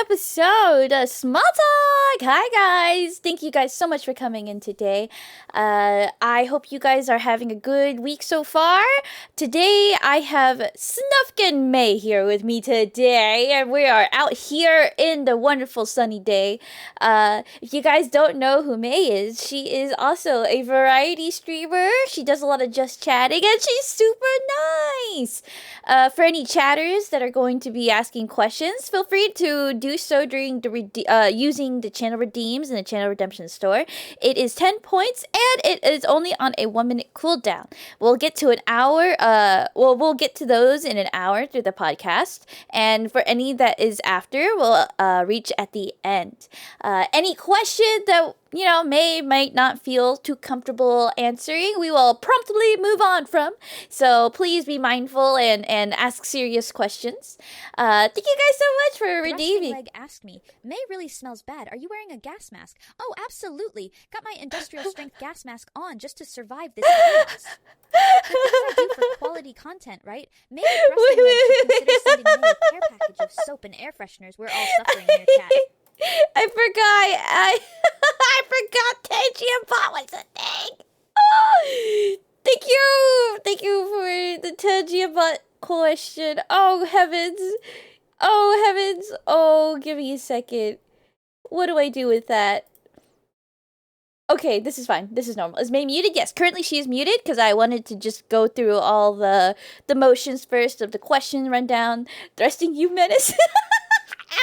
episode of SmolTalk. Hi guys, thank you guys so much for coming in today. I hope you guys are having a good week so far. Today I have Snufkin May here with me today, and we are out here in the wonderful sunny day. If you guys don't know who May is, she is also a variety streamer. She does a lot of just chatting, and she's super nice. For any chatters that are going to be asking questions, feel free to do so during the using the channel redeems in the channel redemption store. It is 10 points, and it is only on a 1-minute cooldown. We'll get to an hour. We'll get to those in an hour through the podcast, and for any that is after, we'll reach at the end. Any question that might not feel too comfortable answering, we will promptly move on from. So please be mindful and ask serious questions. Thank you guys so much for redeeming. Leg asked me, May really smells bad. Are you wearing a gas mask? Oh, absolutely. Got my industrial strength gas mask on just to survive this chaos. The things I do for quality content, right? Maybe Rusty Leg should consider sending me a care package of soap and air fresheners. We're all suffering here, chat. I forgot. I forgot Tangiabot was a thing. Oh, thank you for the Tangiabot question. Oh heavens. Oh, give me a second. What do I do with that? Okay, this is fine. This is normal. Is May muted? Yes, currently she is muted because I wanted to just go through all the motions first of the question rundown. Thrusting you menace.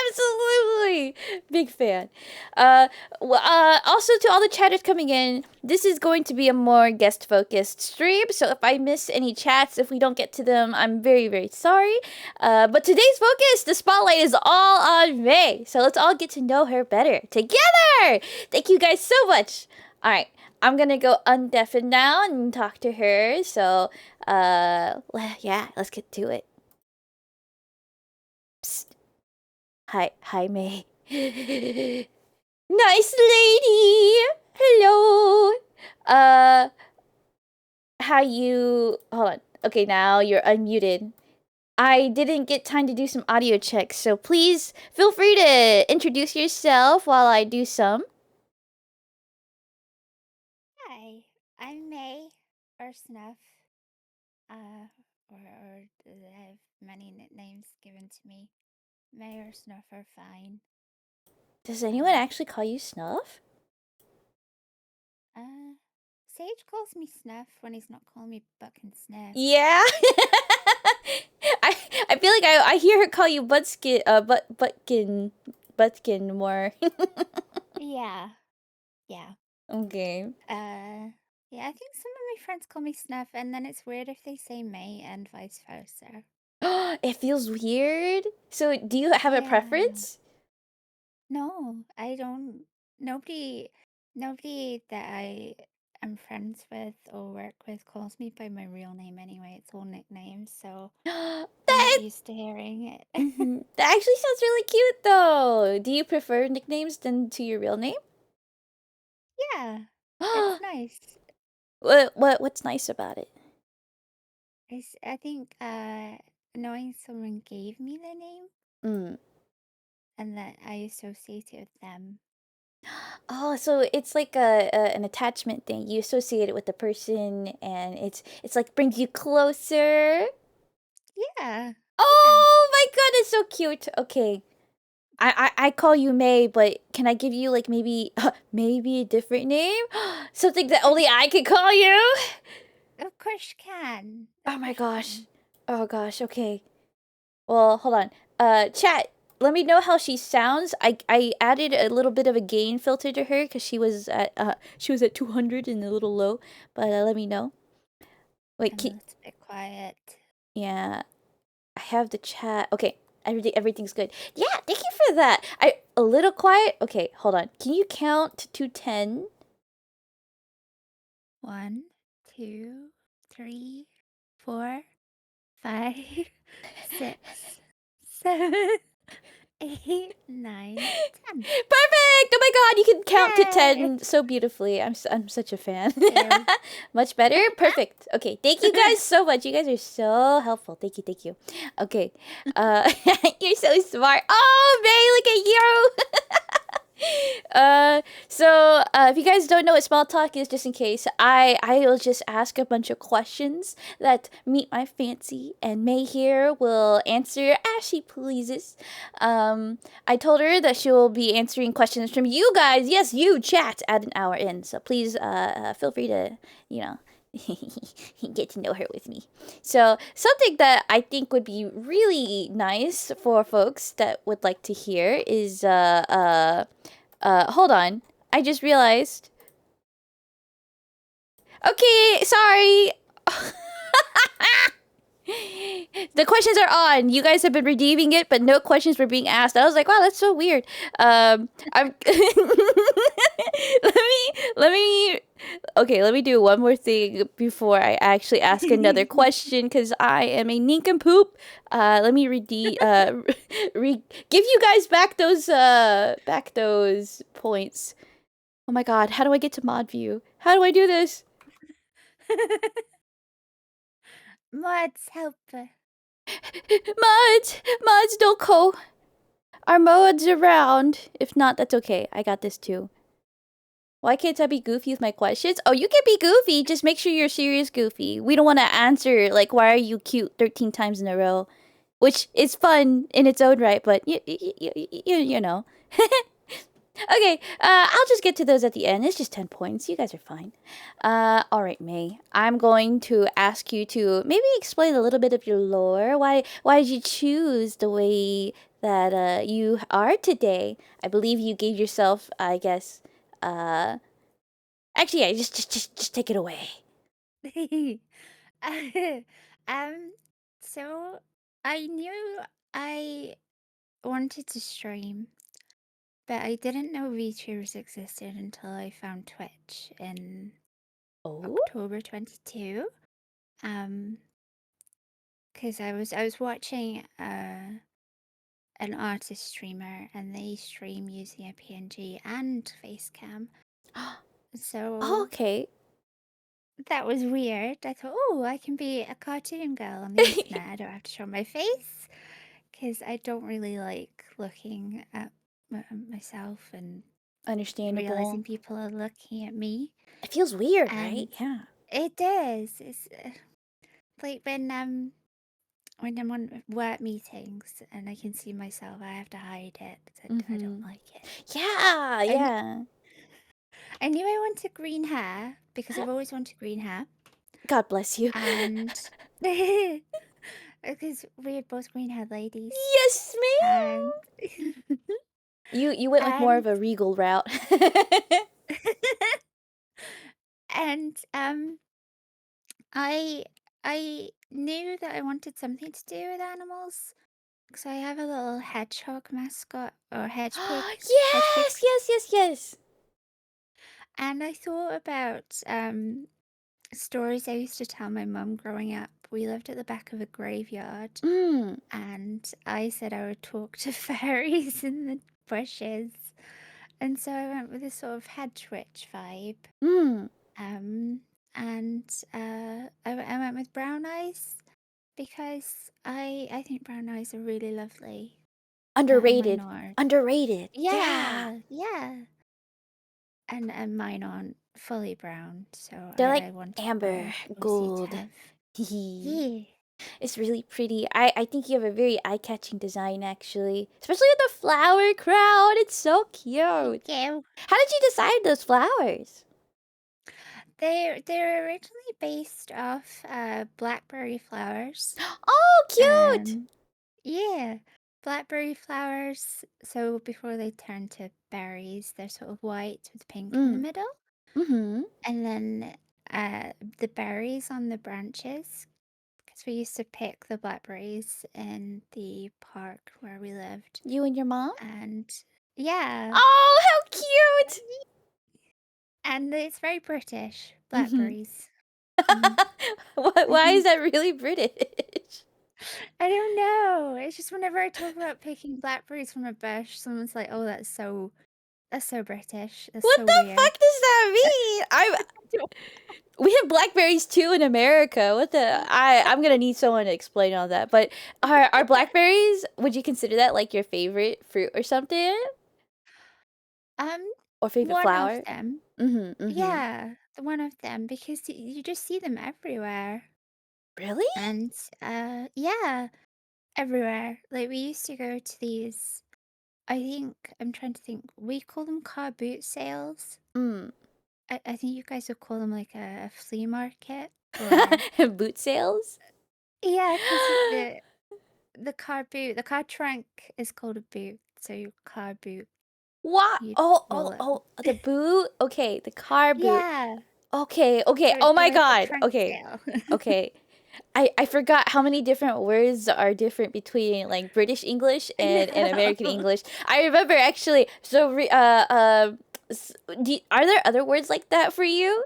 Absolutely, big fan. Also to all the chatters coming in, this is going to be a more guest-focused stream. So if I miss any chats, if we don't get to them, I'm very, very sorry. But today's focus, the spotlight is all on May. So let's all get to know her better together. Thank you guys so much. All right, I'm gonna go undeafen now and talk to her. So, yeah, let's get to it. Psst. Hi, May. Nice lady. Hello. Hold on. Okay, now you're unmuted. I didn't get time to do some audio checks, so please feel free to introduce yourself while I do some. Hi, I'm May, or Snuff. Or I have many nicknames given to me. May or Snuff are fine. Does anyone actually call you Snuff? Sage calls me Snuff when he's not calling me Buck and Sniff. Yeah. I feel like I hear her call you Buttskin, Buttskin more. Yeah. Okay. Yeah, I think some of my friends call me Snuff, and then it's weird if they say May and vice versa. It feels weird. So, do you have a preference? No, I don't. Nobody that I am friends with or work with calls me by my real name anyway. It's all nicknames, so I'm not used to hearing it. That actually sounds really cute, though. Do you prefer nicknames than to your real name? Yeah, it's nice. What's nice about it? I think knowing someone gave me the name and that I associate it with them. Oh, so it's like an attachment thing. You associate it with the person, and it's like brings you closer. Yeah. Oh my god, it's so cute. Okay. I call you May, but can I give you like maybe a different name? Something that only I can call you? Of course you can. Oh my gosh. Oh gosh, okay. Well, hold on. Chat, let me know how she sounds. I added a little bit of a gain filter to her because she was at 200 and a little low, but let me know. Wait, I'm a little bit quiet. Yeah. I have the chat. Okay. Everything's good. Yeah, thank you for that. A little quiet. Okay, hold on. Can you count to 10? 1, 2, 3, 4, 5, 6, 7, 8, 9, 10. Perfect! Oh my god, you can count to 10 so beautifully. I'm such a fan. Much better? Perfect. Okay, thank you guys so much. You guys are so helpful. Thank you. Okay. You're so smart. Oh, May, look at If you guys don't know what small talk is, just in case, I will just ask a bunch of questions that meet my fancy, and May here will answer as she pleases. I told her that she will be answering questions from you guys. Yes, you chat at an hour in. So please, feel free to, you know. get to know her with me. So, something that I think would be really nice for folks that would like to hear is hold on. I just realized. Okay, sorry. The questions are on. You guys have been redeeming it, but no questions were being asked. I was like, wow, that's so weird. I'm let me okay, let me do one more thing before I actually ask another question because I am a nincompoop. Let me give you guys back those points. Oh my god, how do I get to mod view? How do I do this? Mods help. Mods, don't go. Are mods around? If not, that's okay. I got this too. Why can't I be goofy with my questions? Oh, you can be goofy. Just make sure you're serious goofy. We don't want to answer, like, why are you cute 13 times in a row? Which is fun in its own right, but you know. Okay, I'll just get to those at the end. It's just 10 points. You guys are fine. All right, May. I'm going to ask you to maybe explain a little bit of your lore. Why did you choose the way that you are today? I believe you gave yourself, I guess, uh, actually, yeah, just take it away. um, so I knew I wanted to stream, but I didn't know VTubers existed until I found Twitch in Oh? October 22. Because I was watching an artist streamer, and they stream using a PNG and Facecam. Oh, So okay. that was weird. I thought, oh, I can be a cartoon girl on the internet. I don't have to show my face because I don't really like looking at myself and Understandable. realizing people are looking at me. It feels weird, right? And Yeah. it does. It's like when I'm on work meetings and I can see myself, I have to hide it. I don't Mm-hmm. like it. Yeah, I, kn- yeah. I knew I wanted green hair because I've always wanted green hair. God bless you. And because we're both green haired ladies. Yes, And ma'am. You went with more and of a regal route. and I I knew that I wanted something to do with animals because I have a little hedgehog mascot or hedge pig, Yes, yes, yes, yes. and I thought about stories I used to tell my mum growing up. We lived at the back of a graveyard, Mm, and I said I would talk to fairies in the bushes. And so I went with a sort of hedge witch vibe. mm. Um, and I went with brown eyes because I think brown eyes are really lovely. And mine Underrated. are. Underrated. Yeah. Yeah, yeah. And mine aren't fully brown, so They're like I wanted amber, my Lucy to gold. have. It's Yeah. really pretty. I think you have a very eye-catching design, actually. Especially with the flower crown. It's so Thank cute. you. How did you decide those flowers? They're originally based off blackberry flowers. Oh, cute! Um, yeah, blackberry flowers. So before they turn to berries, they're sort of white with pink in the Mm. middle. Mm-hmm. And then the berries on the branches, because we used to pick the blackberries in the park where we lived. You and your mom? And yeah, Oh, how cute! and it's very British, Mm-hmm. blackberries. Mhm. Why is that really British? I don't know. It's just whenever I talk about picking blackberries from a bush, someone's like, "Oh, that's so British. That's What so the weird." fuck does that mean? We have blackberries too in America. What the? I'm gonna need someone to explain all that. But are blackberries? Would you consider that like your favorite fruit or something? Um, Or favorite One of flower? them. Mm-hmm, mm-hmm. Yeah, the one of them because you just see them everywhere. Really? And yeah, everywhere. Like we used to go to these, I think I'm trying to think. We call them car boot sales. Mm. I think you guys would call them like a flea market or Boot sales? yeah, because the car boot, the car trunk is called a boot, so your car boot, What? you'd Oh, call oh, it. oh, the boot? Okay, the car boot. Yeah, Okay, okay. they're Oh my like a God. trunk Okay. sale. Okay. I forgot how many different words are different between like British English I and American know. English. I remember actually. So are there other words like that for you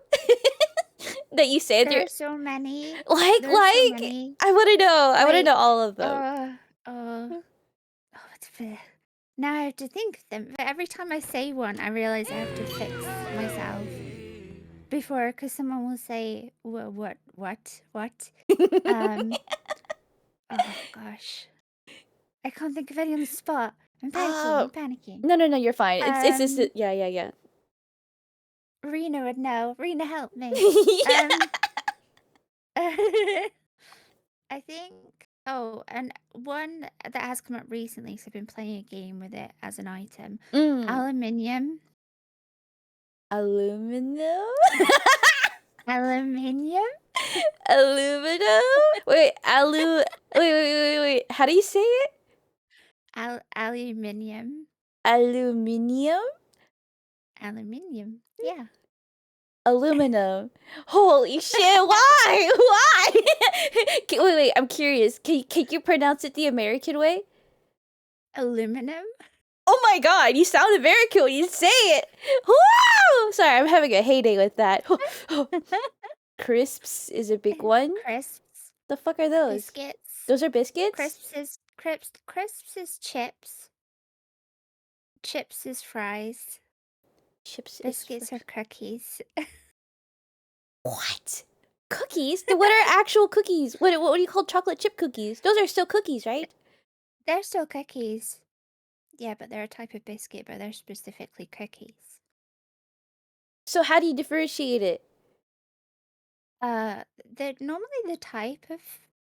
that you say There through? are so many. Like There are so like many. I want to know. I want to know Like, all of them. oh, it's fair. Now I have to think of them. But every time I say one, I realize I have to fix myself before, because someone will say, what? Um, oh gosh, I can't think of any on the spot. I'm panicking. Oh I'm panicking. no no no, you're fine. It's just Um, yeah yeah yeah. Rena would know. Rena, help me. Yeah. Um, I think. Oh, and one that has come up recently, so I've been playing a game with it as an item. Mm. Aluminium. Aluminum. Aluminium? Aluminum. Wait, wait. How do you say it? Aluminium. Aluminium. Aluminium. Yeah. Aluminum. Holy shit! Why? Why? Wait. I'm curious. Can you pronounce it the American way? Aluminum? Oh my god! You sound American when you say it. Woo! Sorry, I'm having a heyday with that. Crisps is a big one. Crisps. The fuck are those? Biscuits. Those are biscuits? Crisps is chips. Chips is fries. Chips is Biscuits are cookies. what? Cookies? Then what are actual cookies? What do you call chocolate chip cookies? Those are still cookies, right? They're still cookies. Yeah, but they're a type of biscuit, but they're specifically cookies. So how do you differentiate it? They're normally the type of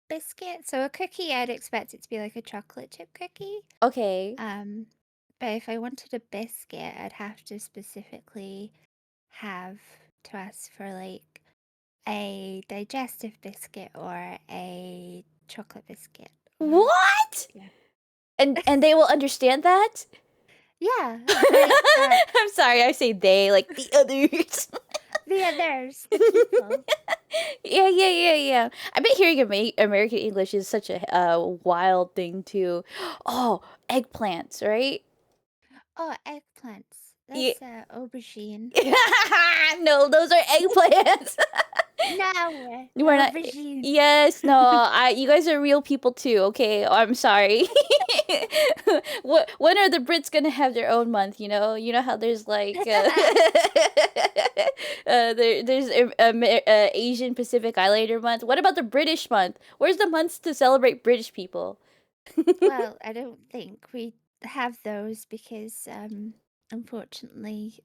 biscuit. So a cookie, I'd expect it to be like a chocolate chip cookie. Okay. But if I wanted a biscuit, I'd have to specifically have to ask for like a digestive biscuit or a chocolate biscuit. What? Yeah. And they will understand that? Yeah, like I'm sorry, I say they like the others. the others, the people. Yeah. I bet hearing American English is such a wild thing too. Oh, eggplants, right? Oh, eggplants. Yeah. That's aubergine. No, those are eggplants. No, We're not. aubergine. Yes, no. You guys are real people too. Okay, I'm sorry. When are the Brits gonna have their own month? You know how there's like there's Asian Pacific Islander month. What about the British month? Where's the months to celebrate British people? Well, I don't think we have those because, unfortunately,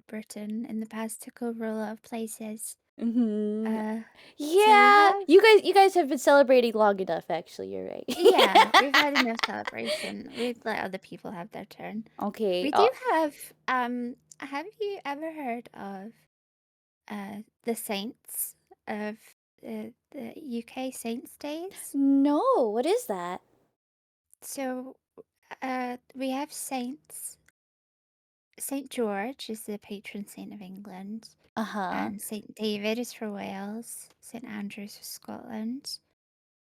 Britain in the past took over a lot of places. Mm-hmm. So we Yeah, have, you guys have been celebrating long enough. Actually, you're right. yeah, we've had enough celebration. We'd let other people have their turn. Okay. We do have you ever heard of the saints of the UK Saints Days? No, what is that? So, we have saints. Saint George is the patron saint of England, Uh-huh. and Saint David is for Wales. Saint Andrew's for Scotland.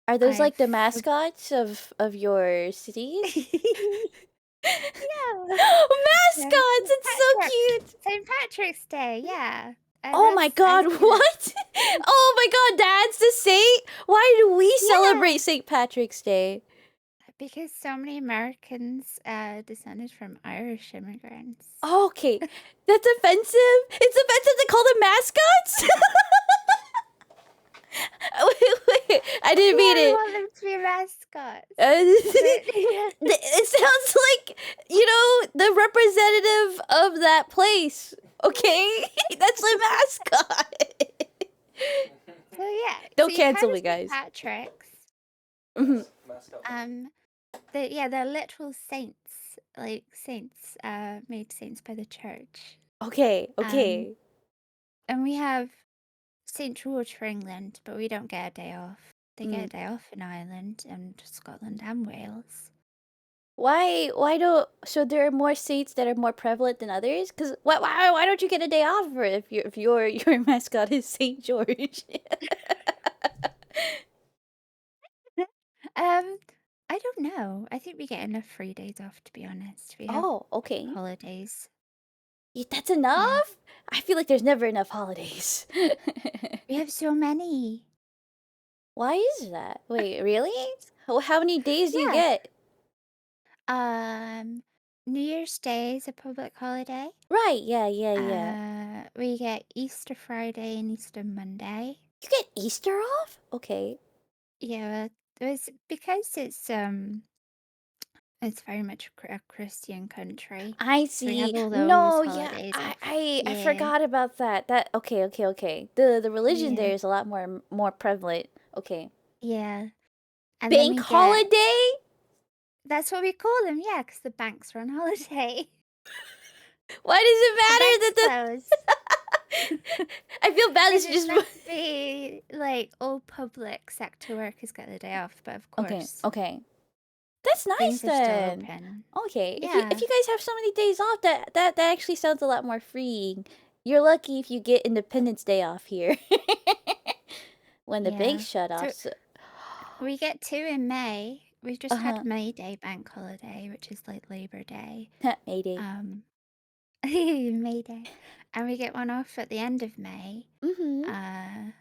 Are those I've like the mascots of your cities? yeah, Mascots! It's so cute! Saint Patrick's Day, yeah. Oh my god, what? Oh my god, that's the saint? Why do we Yeah. celebrate St. Patrick's Day? Because so many Americans descended from Irish immigrants. Okay, that's offensive? It's offensive to call them mascots? Wait, I didn't mean We it. want them to be mascots. It sounds like, the representative of that place. Okay, that's the mascot. So yeah, so Don't you've heard cancel of me, St. guys. Patrick's. Mhm. Um, they're literal saints, like saints, made saints by the church. Okay, Um, okay. and we have St. George for England, but we don't get a day off. They get Mm. a day off in Ireland and Scotland and Wales. Why don't so there are more states that are more prevalent than others? Cause why don't you get a day off for if your mascot is Saint George? I don't know. I think we get enough free days off, to be honest. We have Oh, okay. holidays. Yeah, that's Yeah. enough. I feel like there's never enough holidays. We have so many. Why is that? Wait, really? How many days do you Yeah. get? New Year's Day is a public holiday. Right, yeah. We get Easter Friday and Easter Monday. You get Easter off? Okay. Yeah, it's because it's very much a Christian country. I So we have see. all those No, yeah, holidays I, off. I I Yeah. forgot about that. That okay. The religion Yeah. there is a lot more prevalent. Okay. Yeah. And then Bank we get holiday? that's what we call them, yeah, because the banks are on holiday. Why does The it bank's matter that closed. the I feel bad Because it's it's just meant to be like all public sector workers get the day off, but of Okay, course okay. That's nice things are still then. open. Okay. If Yeah. you guys have so many days off, that actually sounds a lot more freeing. You're lucky if you get Independence Day off here. When the banks Yeah. shut off. So So, we get two in May. We've just uh-huh. had May Day bank holiday, which is like Labor Day. Mayday. Um May Day. And we get one off at the end of May. Mm-hmm. Uh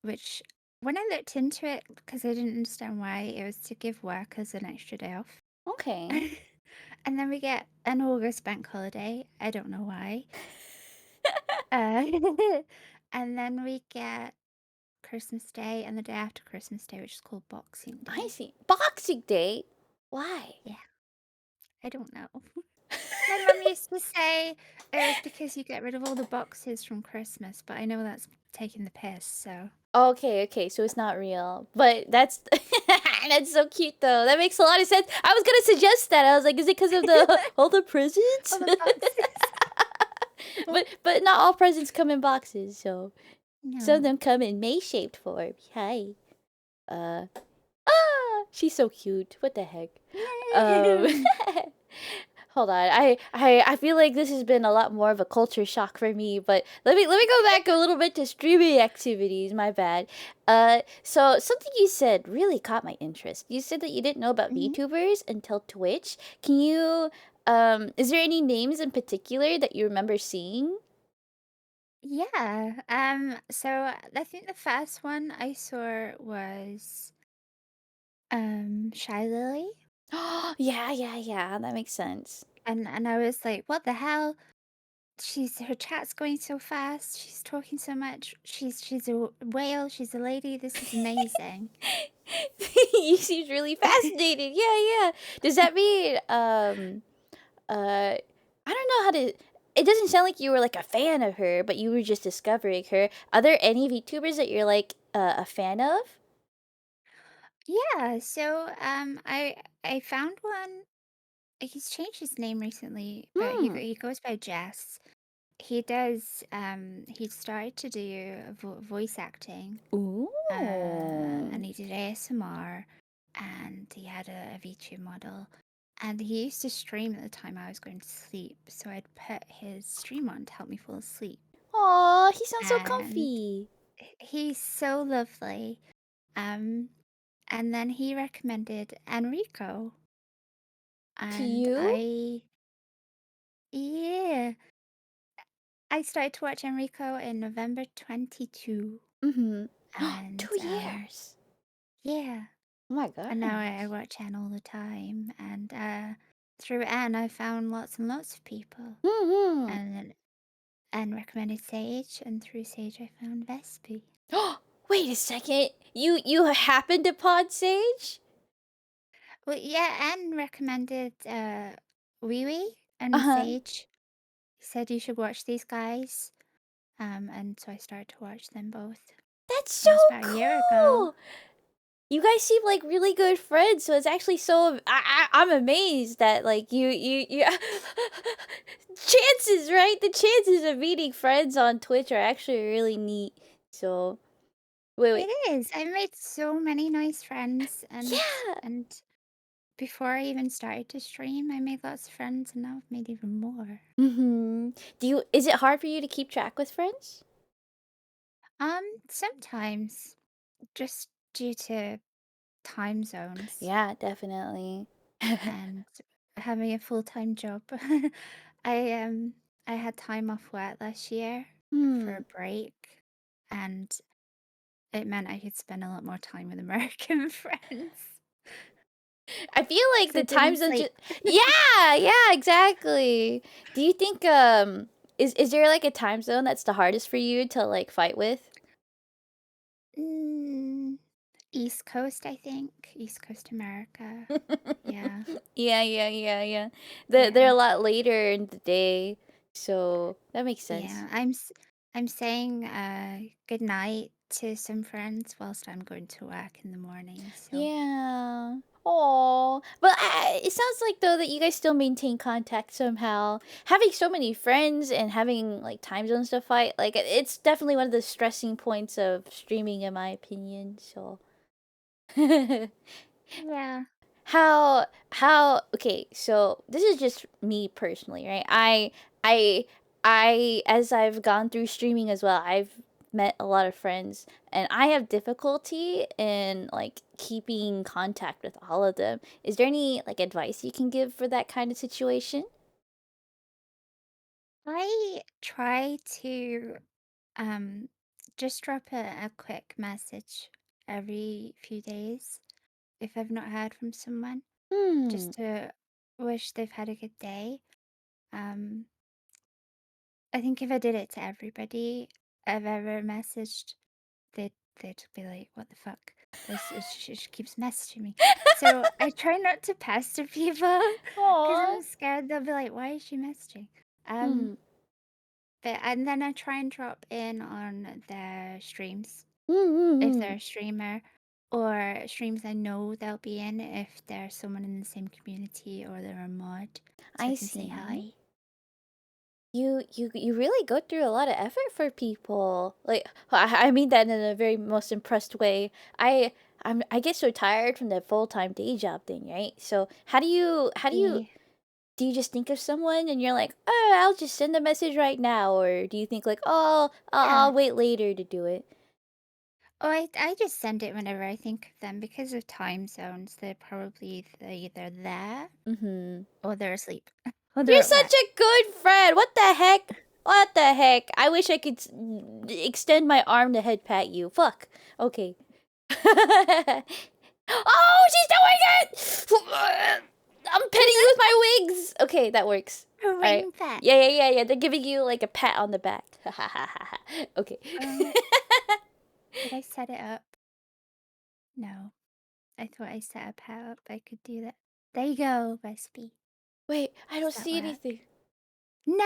which when I looked into it, because I didn't understand why, it was to give workers an extra day off. Okay. And then we get an August bank holiday. I don't know why. Uh, and then we get Christmas Day and the day after Christmas Day, which is called Boxing I Day. see. Boxing Day? Why? Yeah, I don't know. My mum used to say it was because you get rid of all the boxes from Christmas, but I know that's taking the piss, so. Okay, so it's not real. But that's that's so cute though. That makes a lot of sense. I was gonna suggest that. I was like, is it because of the all the presents? All the boxes. But not all presents come in boxes, so some of No. them come in May shaped form. Hi. She's so cute. What the heck? Um Hold on. I feel like this has been a lot more of a culture shock for me, but let me go back a little bit to streaming activities, my bad. So something you said really caught my interest. You said that you didn't know about Mhm. VTubers until Twitch. Can you is there any names in particular that you remember seeing? Yeah. So I think the first one I saw was Shy Lily. Yeah, that makes sense. And I was like, what the hell? Her chat's going so fast. She's talking so much. She's a whale. She's a lady. This is amazing. You seems really fascinated. Yeah. Does that mean I don't know how to it doesn't sound like you were like a fan of her, but you were just discovering her. Are there any VTubers that you're like a fan of? Yeah. So I found one. He's changed his name recently, but Hmm. he goes by Jess. He started to do voice acting. Ooh. And he did ASMR, and he had a VTube model. And he used to stream at the time I was going to sleep, so I'd put his stream on to help me fall asleep. Aw, he sounds so And comfy. he's so lovely. Um, and then he recommended Enrico, To and you? yeah, I started to watch Enrico in November 22, Mm-hmm. and 2 years. yeah. Oh my And now I gosh. watch Anne all the time, and through Anne I found lots and lots of people, Mm-hmm. and then Anne recommended Sage, and through Sage I found Vespi. Wait a second. You happened to Pod Sage? Well, yeah, Anne recommended Wee Wee, and Uh-huh. Sage. He said you should watch these guys. And so I started to watch them both. That's so That was about a year ago. cool. You guys seem like really good friends, so it's actually so I'm amazed that like you chances, right? The chances of meeting friends on Twitch are actually really neat. So wait. It is. I made so many nice friends, Yeah. and before I even started to stream, I made lots of friends, and now I've made even more. Mm-hmm. Is it hard for you to keep track with friends? Sometimes just due to time zones Yeah, definitely. and having a full-time job. I I had time off work last year for Hmm. a break, and it meant I could spend a lot more time with American friends. I feel like 'Cause I the time didn't zone just sleep. yeah, yeah, exactly. Do you think is there like a time zone that's the hardest for you to like fight with? Mm, East Coast, I think. East Coast America. Yeah. Yeah, yeah, yeah, yeah. They're Yeah. a lot later in the day, so that makes sense. Yeah. I'm saying good night to some friends whilst I'm going to work in the morning. So Yeah. Oh, but it sounds like though that you guys still maintain contact somehow. Having so many friends and having like time zones to fight, like it's definitely one of the stressing points of streaming, in my opinion. So, yeah. how okay, so this is just me personally, right? I I as I've gone through streaming as well, I've met a lot of friends and I have difficulty in like keeping contact with all of them. Is there any like advice you can give for that kind of situation? I try to um just drop a quick message every few days if I've not heard from someone, Hmm. just to wish they've had a good day. Um I think if I did it to everybody I've ever messaged, they'd be like, "What the fuck? She keeps messaging me." So I try not to pester people because Aw. I'm scared they'll be like, "Why is she messaging?" Um, Hmm. but and then I try and drop in on their streams if Mm-hmm. they're a streamer, or streams I know they'll be in if they're someone in the same community or they're a mod, so I I can say see. hi. You really go through a lot of effort for people. Like I mean that in a very most impressed way. I get so tired from the full-time day job thing, right? So Yeah. do you just think of someone and you're like, oh, I'll just send a message right now, or do you think like, oh, Yeah. I'll wait later to do it? Oh, I just send it whenever I think of them because of time zones. They're probably either there Mm-hmm. or they're asleep or they're You're at such work. a good friend. What the heck? What the heck? I wish I could extend my arm to head pat you. Fuck. Okay. Oh, she's doing it! I'm petting you with my wings. Okay, that works. A All right. ring pet. Yeah, yeah, yeah, yeah. They're giving you like a pat on the back. Okay. Um, did I set it up? No. I thought I set a pet up. I could do that. There you go, Recipe. Wait, I Does don't that see work? anything. No!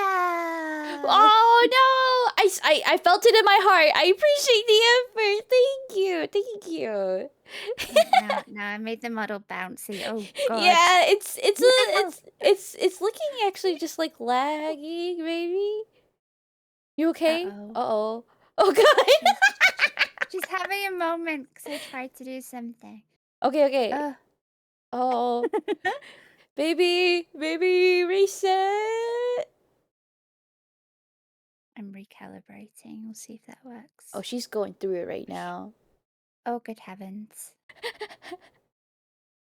Oh no! I felt it in my heart. I appreciate the effort. Thank you. Thank you. Now I made the model bouncy. Oh god. Yeah, No! it's looking actually just like lagging, maybe. You okay? Uh-oh. Uh-oh. Oh god. She's she's having a moment because I tried to do something. Okay, okay. Oh. Oh, baby, reset. I'm recalibrating. We'll see if that Oh, works. she's going through it right now. Oh, good heavens.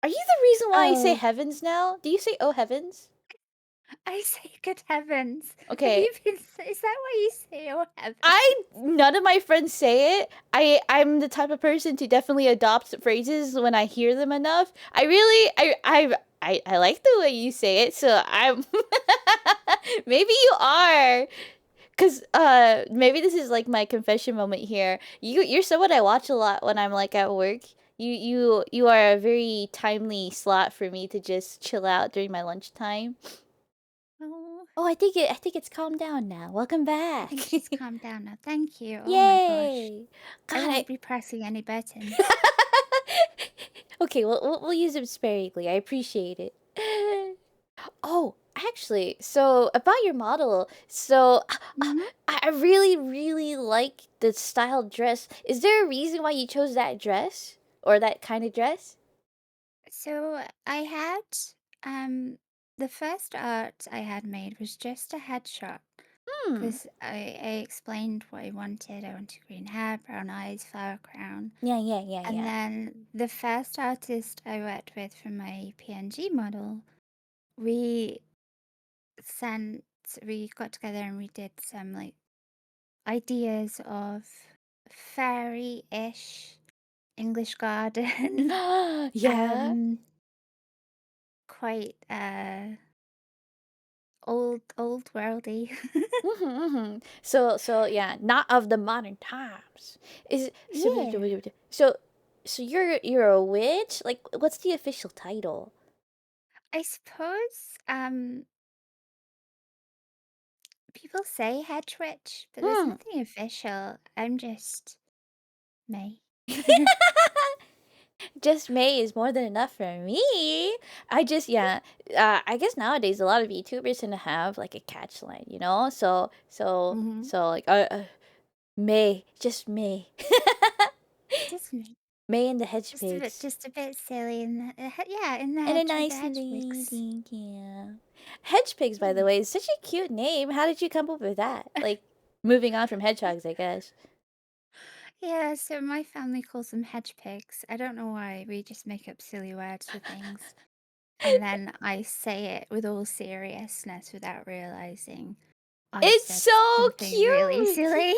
Are you the reason why I say Oh, heavens now? Do you say oh heavens? I say good heavens. Have Okay. you been? Is that why you say oh heavens? None of my friends say it. I'm the type of person to definitely adopt phrases when I hear them enough. I really I like the way you say it, so I'm maybe you are. Cause maybe this is like my confession moment here. You're someone I watch a lot when I'm like at work. You are a very timely slot for me to just chill out during my lunchtime. Oh, I think it's calmed down now. Welcome I back. think she's calmed down now. Thank you. Oh my gosh. Yay. I God, won't I be pressing any buttons. Okay, we'll use them sparingly. I appreciate it. Oh, actually, so about your model, so hmm I really, really like the style dress. Is there a reason why you chose that dress or that kind of dress? So I had um the first art I had made was just a headshot Hmm. because I explained what I wanted. I wanted green hair, brown eyes, flower crown. Yeah, yeah, yeah, And yeah. then the first artist I worked with for my PNG model, we sent we got together and we did some like ideas of fairy-ish English garden. Yeah. um quite old worldy. So yeah, not of the modern times. Is so Yeah. so so you're a witch? Like what's the official title? I suppose people say hedge witch, but there's Hmm. nothing official. I'm just me. Just May is more than enough for me. Yeah, I guess nowadays a lot of YouTubers tend to have like a catch line, you know? hmm So like May, just May. Just me. May and the hedge pigs. Just a bit silly in the yeah, in the And a hedge with the nice hedge wigs. lady, yeah. Hedge pigs, by the Yeah. way, is such a cute name. How did you come up with that? Like, moving on from hedgehogs, I guess. Yeah, so my family calls them hedge pigs. I don't know why. We just make up silly words for things. And then I say it with all seriousness without realizing I've It's said so something really cute! silly.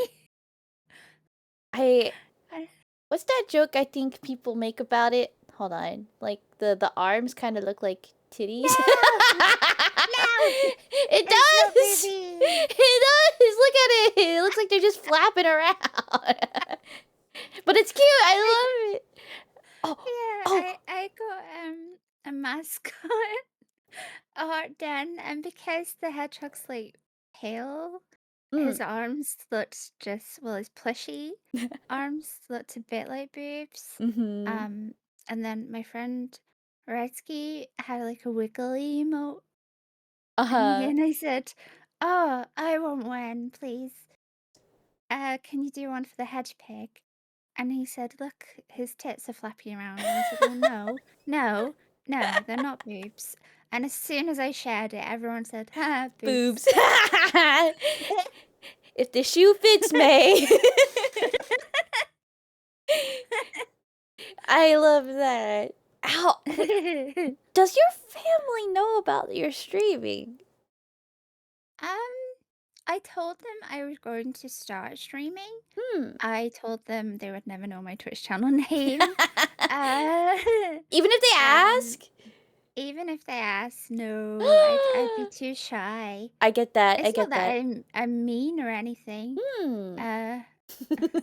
I Uh, What's that joke I think people make about it? Hold on. Like the arms kind of look like titties. No! No! It It's not does. baby. It does. Look at it. It looks like they're just flapping around. But it's cute. I love it. Oh, Yeah, oh. I got a mascot art done, and because the hedgehog's like pale, his Mm. arms looked just well, his plushy arms looked a bit like boobs. Mhm. Um, and then my friend Redsky had like a wiggly emote, Uh-huh. and I said, "Oh, I want one, please. Can you do one for the hedge pig?" And he said, "Look, his tits are flapping around." And I said, "Oh, no, no, no, they're not boobs." And as soon as I shared it, everyone said, "Ha, boobs." Boobs. If the shoe fits May. I love that. How does your family know about your streaming? Um, I told them I was going to start streaming. Hmm. I told them they would never know my Twitch channel name. Uh, Even if they um, ask? even if they asked, no, I'd be too shy. I get that. I It's not get that that. I'm mean or anything. Hmm. Uh,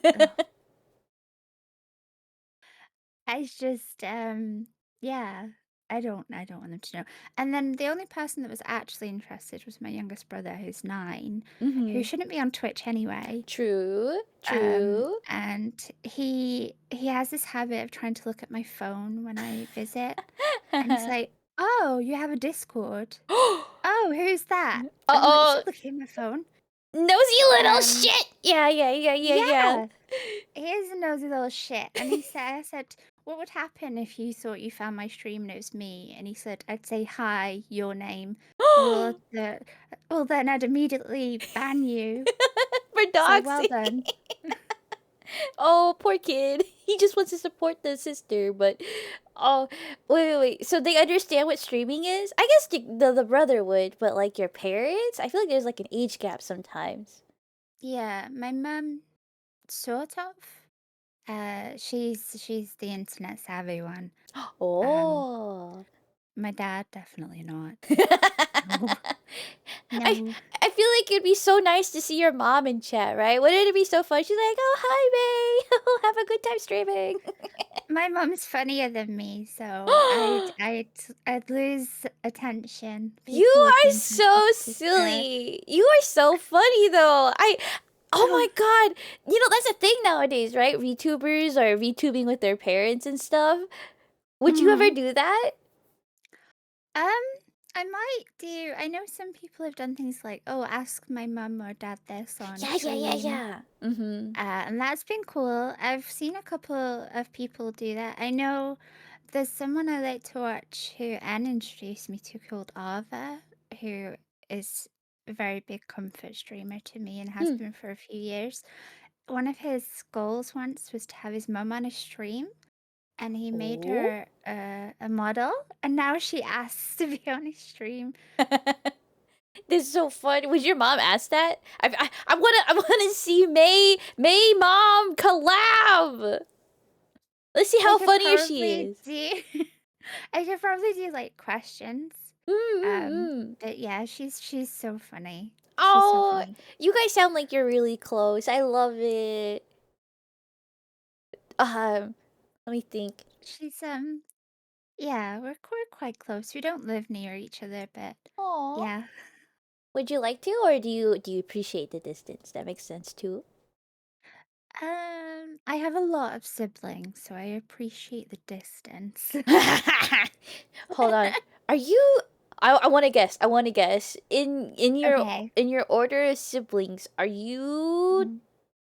ugh. It's just, yeah, I don't want them to know. And then the only person that was actually interested was my youngest brother, who's 9, who Mhm. shouldn't be on Twitch anyway. True. True. And he has this habit of trying to look at my phone when I visit, and he's like, "Oh, you have a Discord? Oh, who's that?" I'm like, Uh-oh. "Stop looking at my phone." Nosy little Um, shit. Yeah, yeah, yeah, yeah, yeah. yeah. He is a nosy little shit. And I said, "What would happen if you thought you found my stream and it was me?" And he said, "I'd say, hi, your name. Well, well, then I'd immediately ban you. For So well doxing. done." Oh, poor kid. He just wants to support the sister, but oh, wait. So they understand what streaming is? I guess the brother would, but like your parents, I feel like there's like an age gap sometimes. Yeah, my mum, sort of. She's the internet savvy one. Um, Oh. my dad, definitely not. No. I No. I feel like it'd be so nice to see your mom in chat, right? Wouldn't it be so fun? She's like, "Oh, hi, May. Have a good time streaming." My mom's funnier than me, so I'd lose attention. You People would are think I'm so too scared. silly. You are so funny though. Oh my god. You know, that's a thing nowadays, right? VTubers are VTubing with their parents and stuff. Would you ever Mhm. do that? Um, I might do. I know some people have done things like, oh, ask my mum or dad this on Yeah, yeah, yeah, stream. yeah. Mm-hmm. And that's been cool. I've seen a couple of people do that. I know there's someone I like to watch who Anne introduced me to called Ava, who is a very big comfort streamer to me and has Hmm. been for a few years. One of his goals once was to have his mum on a stream, and he made Oh. her a model, and now she asks to be on his stream. This is so fun. Was your mom asked that? I wanna see May mom collab. Let's see I how could funny she probably is. do I could probably do like questions. Mm-hmm. But yeah, she's so funny. She's so Oh, funny. you guys sound like you're really close. I love it. Let me think. She's yeah, we're quite close. We don't live near each other, but Aw. yeah. Would you like to, or do you appreciate the distance? That makes sense too. I have a lot of siblings, so I appreciate the distance. Hold on. Are you? I want to guess. I want to guess. Okay. In your order of siblings, are you Mm,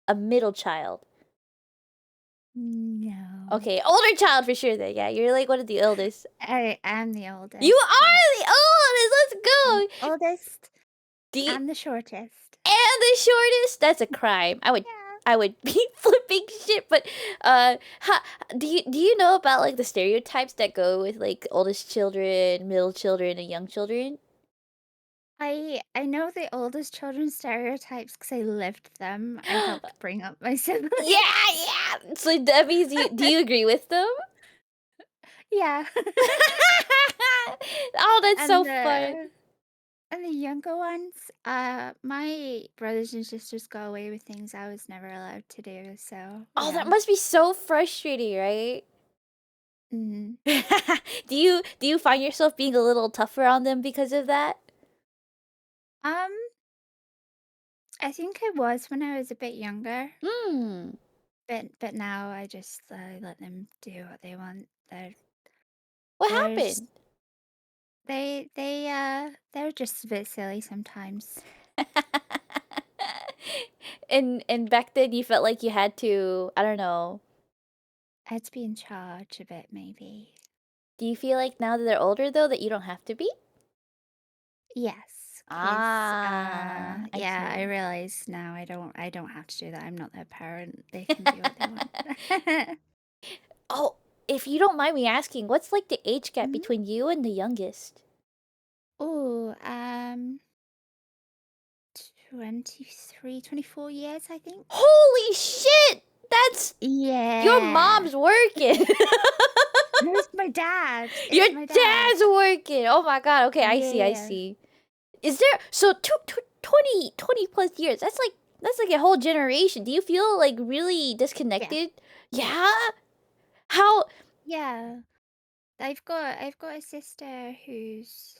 a middle child? No. Okay, older child for sure. Then yeah, you're like one of the eldest. I am the You oldest, yes. are the oldest. Let's I'm go. oldest Do you, and the shortest. and the shortest. That's a crime. Yeah. I would be flipping shit. But do you know about like the stereotypes that go with like oldest children, middle children, and young children? I know the oldest children's stereotypes because I lived them. I helped bring up my siblings. Yeah, yeah. So that means do you agree with them? Yeah. Oh, that's so And fun. the younger ones, my brothers and sisters got away with things I was never allowed to do, so Oh, that yeah. must be so frustrating, right? Mhm. Do you find yourself being a little tougher on them because of that? Um, I think I was when I was a bit younger, Hmm. but now I just let them do what they want. What There's happened? they're just a bit silly sometimes. And back then you felt like you had to, I don't know. I had to be in charge a bit, maybe. Do you feel like now that they're older though that you don't have to be? Yes, because I yeah, I see. realize now I don't have to do that. I'm not their parent. They can do what they want. Oh, if you don't mind me asking, what's like the age gap Mhm. between you and the youngest? Oh, 24 years, I think. Holy shit! That's your Yeah. mom's working. No, it's my dad. Your It's my dad. dad's working. Oh my god. Okay, I see. I Yeah. see. Is there so 20 plus years? That's like a whole generation. Do you feel like really Yeah. disconnected? Yeah. How? Yeah. I've got a sister who's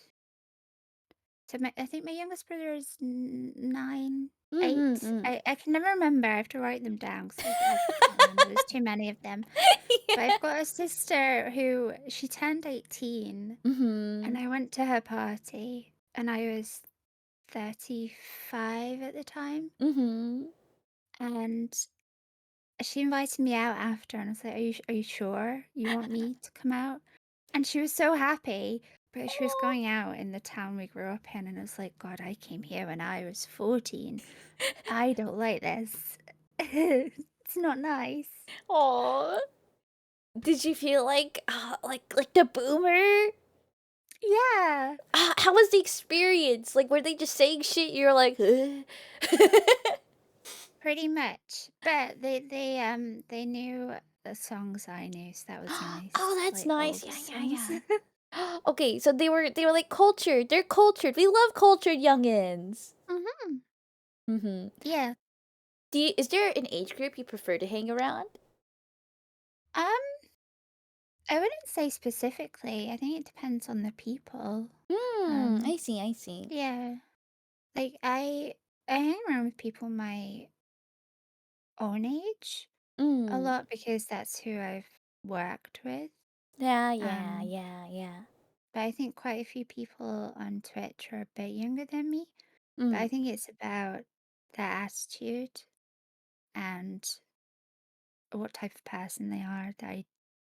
so I think my youngest brother is 9, Mm-hmm. 8. I can never remember. I have to write them down because I can't remember. There's too many of them. But I've got a sister who she turned 18, Mm-hmm. and I went to her party, and I was 35 at the time, Mm-hmm. and she invited me out after, and I was like, are you sure you want me to come out?" And she was so happy, but she was going out in the town we grew up in, and I was like, God, I came here when I was 14. I don't like this. It's not nice. Oh. Did you feel like the boomer? Yeah, How was the experience? Like, were they just saying shit? You're like, "Ugh." pretty much. But they knew the songs I knew, so that was Oh, nice. that's Like nice. older Yeah, songs. yeah, yeah. Okay, so they were like cultured. They're cultured. We love cultured youngins. Mhm. Mm-hmm. Yeah. Is there an age group you prefer to hang around? Um, I wouldn't say specifically. I think it depends on the people. I Um, see, I see. yeah. Like I hang around with people my own age a Mm. lot because that's who I've worked with. Yeah, yeah, Um, yeah, yeah. but I think quite a few people on Twitch are a bit younger than me. But Mm. I think it's about their attitude and what type of person they are that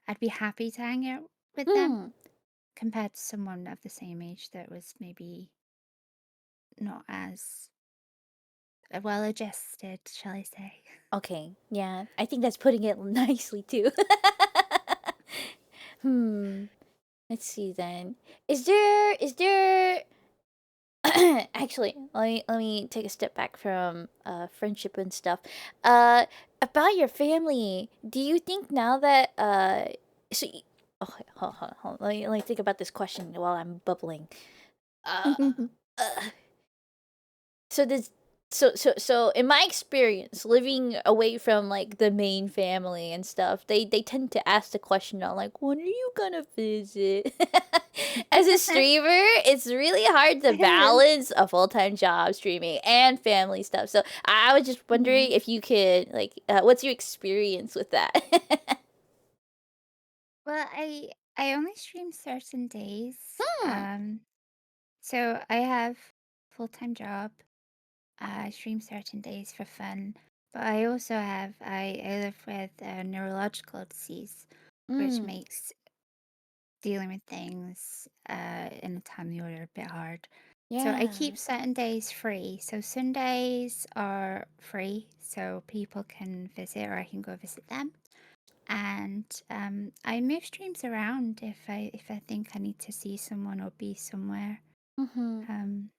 I'd be happy to hang out with them Mm. compared to someone of the same age that was maybe not as well adjusted, shall I say. Okay, yeah. I think that's putting it nicely too. Hmm. Let's see then. Is there actually, let me take a step back from friendship and stuff. Uh about your family, do you think now that so y- oh, hold. Let me think about this question while I'm bubbling. Uh, uh so does so in my experience living away from like the main family and stuff, they tend to ask the question on like, when are you gonna visit? As a streamer, it's really hard to balance a full-time job streaming and family stuff. So I was just wondering Mhm. if you could like what's your experience with that? Well, I only stream certain days. Hmm. So I have full-time job. I stream certain days for fun, but I also have I live with a neurological disease, which Mm. makes dealing with things in a timely order a bit hard. So I Yeah. keep certain days free. So Sundays are free, so people can visit or I can go visit them. And I move streams around if I think I need to see someone or be somewhere. Mm-hmm. Um,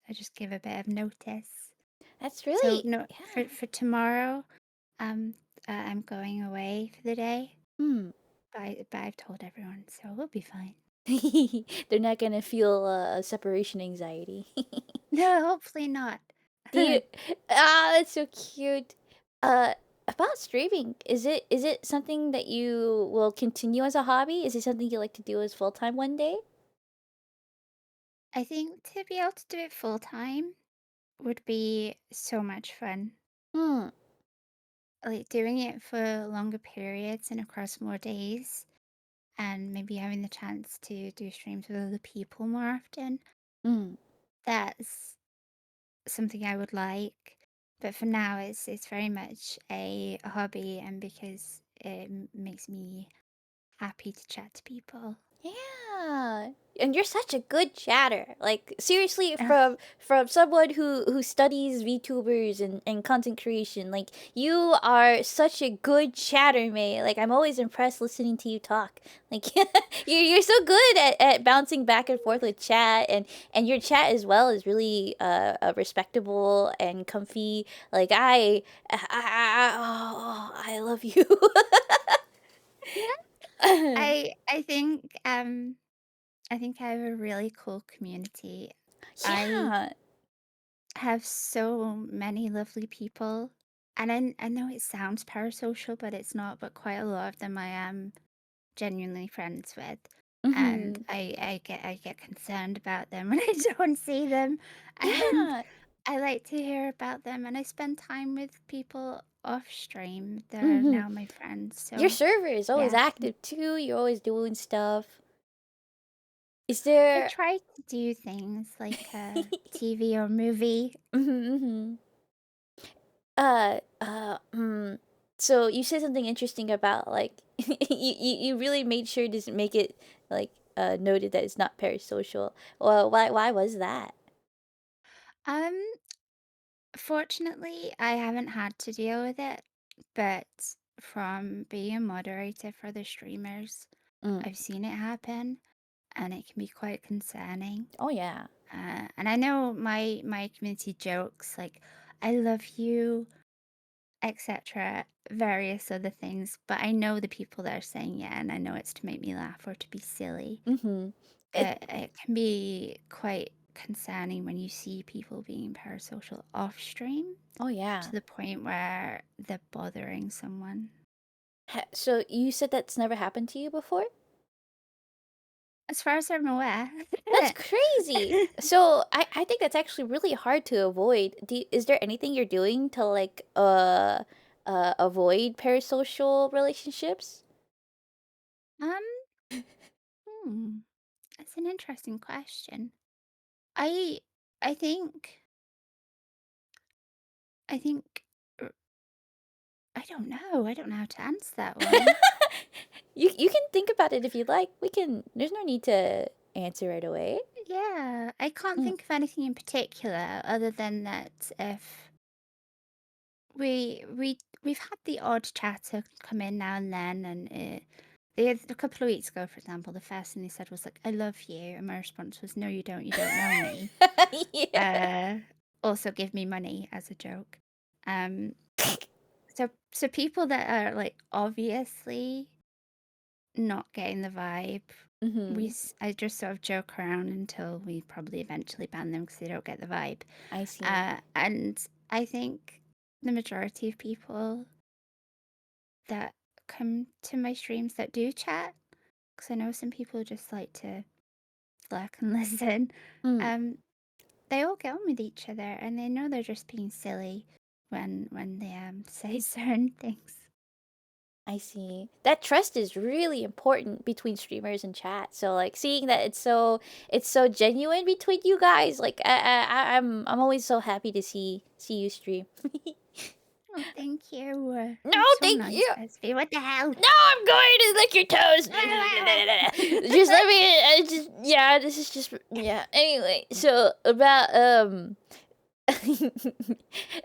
I just give a bit of notice. That's So really no, yeah. for tomorrow, um, I'm going away for the day, Hmm. but I've told everyone, so we'll be fine. They're not gonna feel separation anxiety. No, hopefully not. Do you? Ah, that's so cute. Uh, about streaming, is it something that you will continue as a hobby? Is it something you like to do as full time one day? I think to be able to do it full time would be so much fun. Hmm. Like doing it for longer periods and across more days, and maybe having the chance to do streams with other people more often. Mm. That's something I would like. But for now, it's very much a hobby, and because it makes me happy to chat to people. Yeah. And you're such a good chatter. Like seriously, from someone who studies VTubers and content creation, like you are such a good chatter, mate. Like I'm always impressed listening to you talk. Like you're so good at bouncing back and forth with chat, and your chat as well is really respectable and comfy. Like I love you. I think I have a really cool community. I Yeah. have so many lovely people, and I know it sounds parasocial, but it's not. But quite a lot of them I am genuinely friends with, and Mhm. I get concerned about them when I don't see them, and Yeah. I like to hear about them, and I spend time with people off stream that are Mhm. now my friends. Your So server is always yeah, active too. You're always doing stuff. Is I there try to do things like a TV or movie. Mhm, mhm. Uh, so you said something interesting about like you really made sure to make it like noted that it's not parasocial. Well, why was that? Um, Fortunately, I haven't had to deal with it, but from being a moderator for the streamers, Mm. I've seen it happen, and it can be quite concerning. Oh yeah. And I know my community jokes like "I love you," etc., various other things, but I know the people that are saying it, and I know it's to make me laugh or to be silly. Mhm. It can be quite concerning when you see people being parasocial off stream Oh to yeah. the point where they're bothering someone. So you said that's never happened to you before? As far as I'm aware. That's crazy. So I think that's actually really hard to avoid. Is there anything you're doing to like avoid parasocial relationships? Um, hmm, that's an interesting question. I I think I think r- I don't know. I don't know how to answer that one. You can think about it if you'd like. We can. There's no need to answer right away. Yeah, I can't Mm. think of anything in particular other than that if we've had the odd chatter come in now and then, and a couple of weeks ago, for example, the first thing they said was like, "I love you," and my response was, "No, you don't. You don't know me." Yeah. Uh, Also, give me money as a joke. Um, so people that are like obviously not getting the vibe, Mm-hmm. I just sort of joke around until we probably eventually ban them because they don't get the vibe. I see. And I think the majority of people that come to my streams that do chat, because I know some people just like to lurk and listen, Mm. um, they all get on with each other and they know they're just being silly when they say certain things. I see. That trust is really important between streamers and chat. So like seeing that it's so genuine between you guys. Like I'm always so happy to see you stream. Oh, thank you. No, You're so thank nice, you. Bestie. What the hell? No, I'm going to lick your toes. Just let me. Just yeah. This is just yeah. Anyway, so about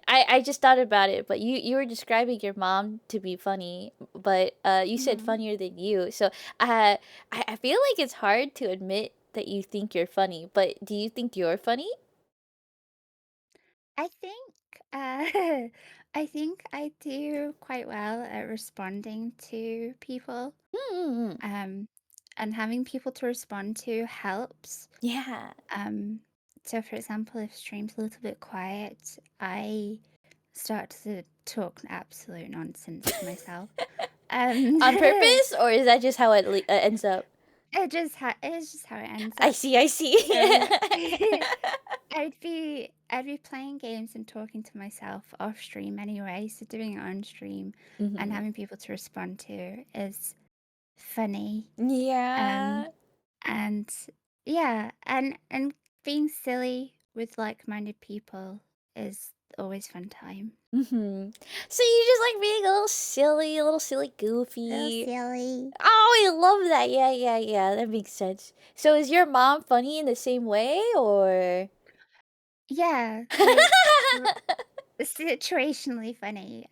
I just thought about it, but you were describing your mom to be funny, but you said Mhm. funnier than you. So I feel like it's hard to admit that you think you're funny, but do you think you're funny? I think I think I do quite well at responding to people. Mm-hmm. Um, and having people to respond to helps. Yeah. Um, so for example, if stream's a little bit quiet, I start to talk absolute nonsense to myself. On It purpose, or is that just how it ends up? it's just how it ends I up. see. I see. So I'd be playing games and talking to myself off stream anyway, so doing it on stream and Mm-hmm. having people to respond to is funny. Um Yeah. and yeah, and being silly with like-minded people is always fun time. Mm-hmm. So you just like being a little silly, So goofy. silly. Oh, I love that. Yeah, yeah, yeah. That makes sense. So is your mom funny in the same way, or? Yeah, like situationally funny.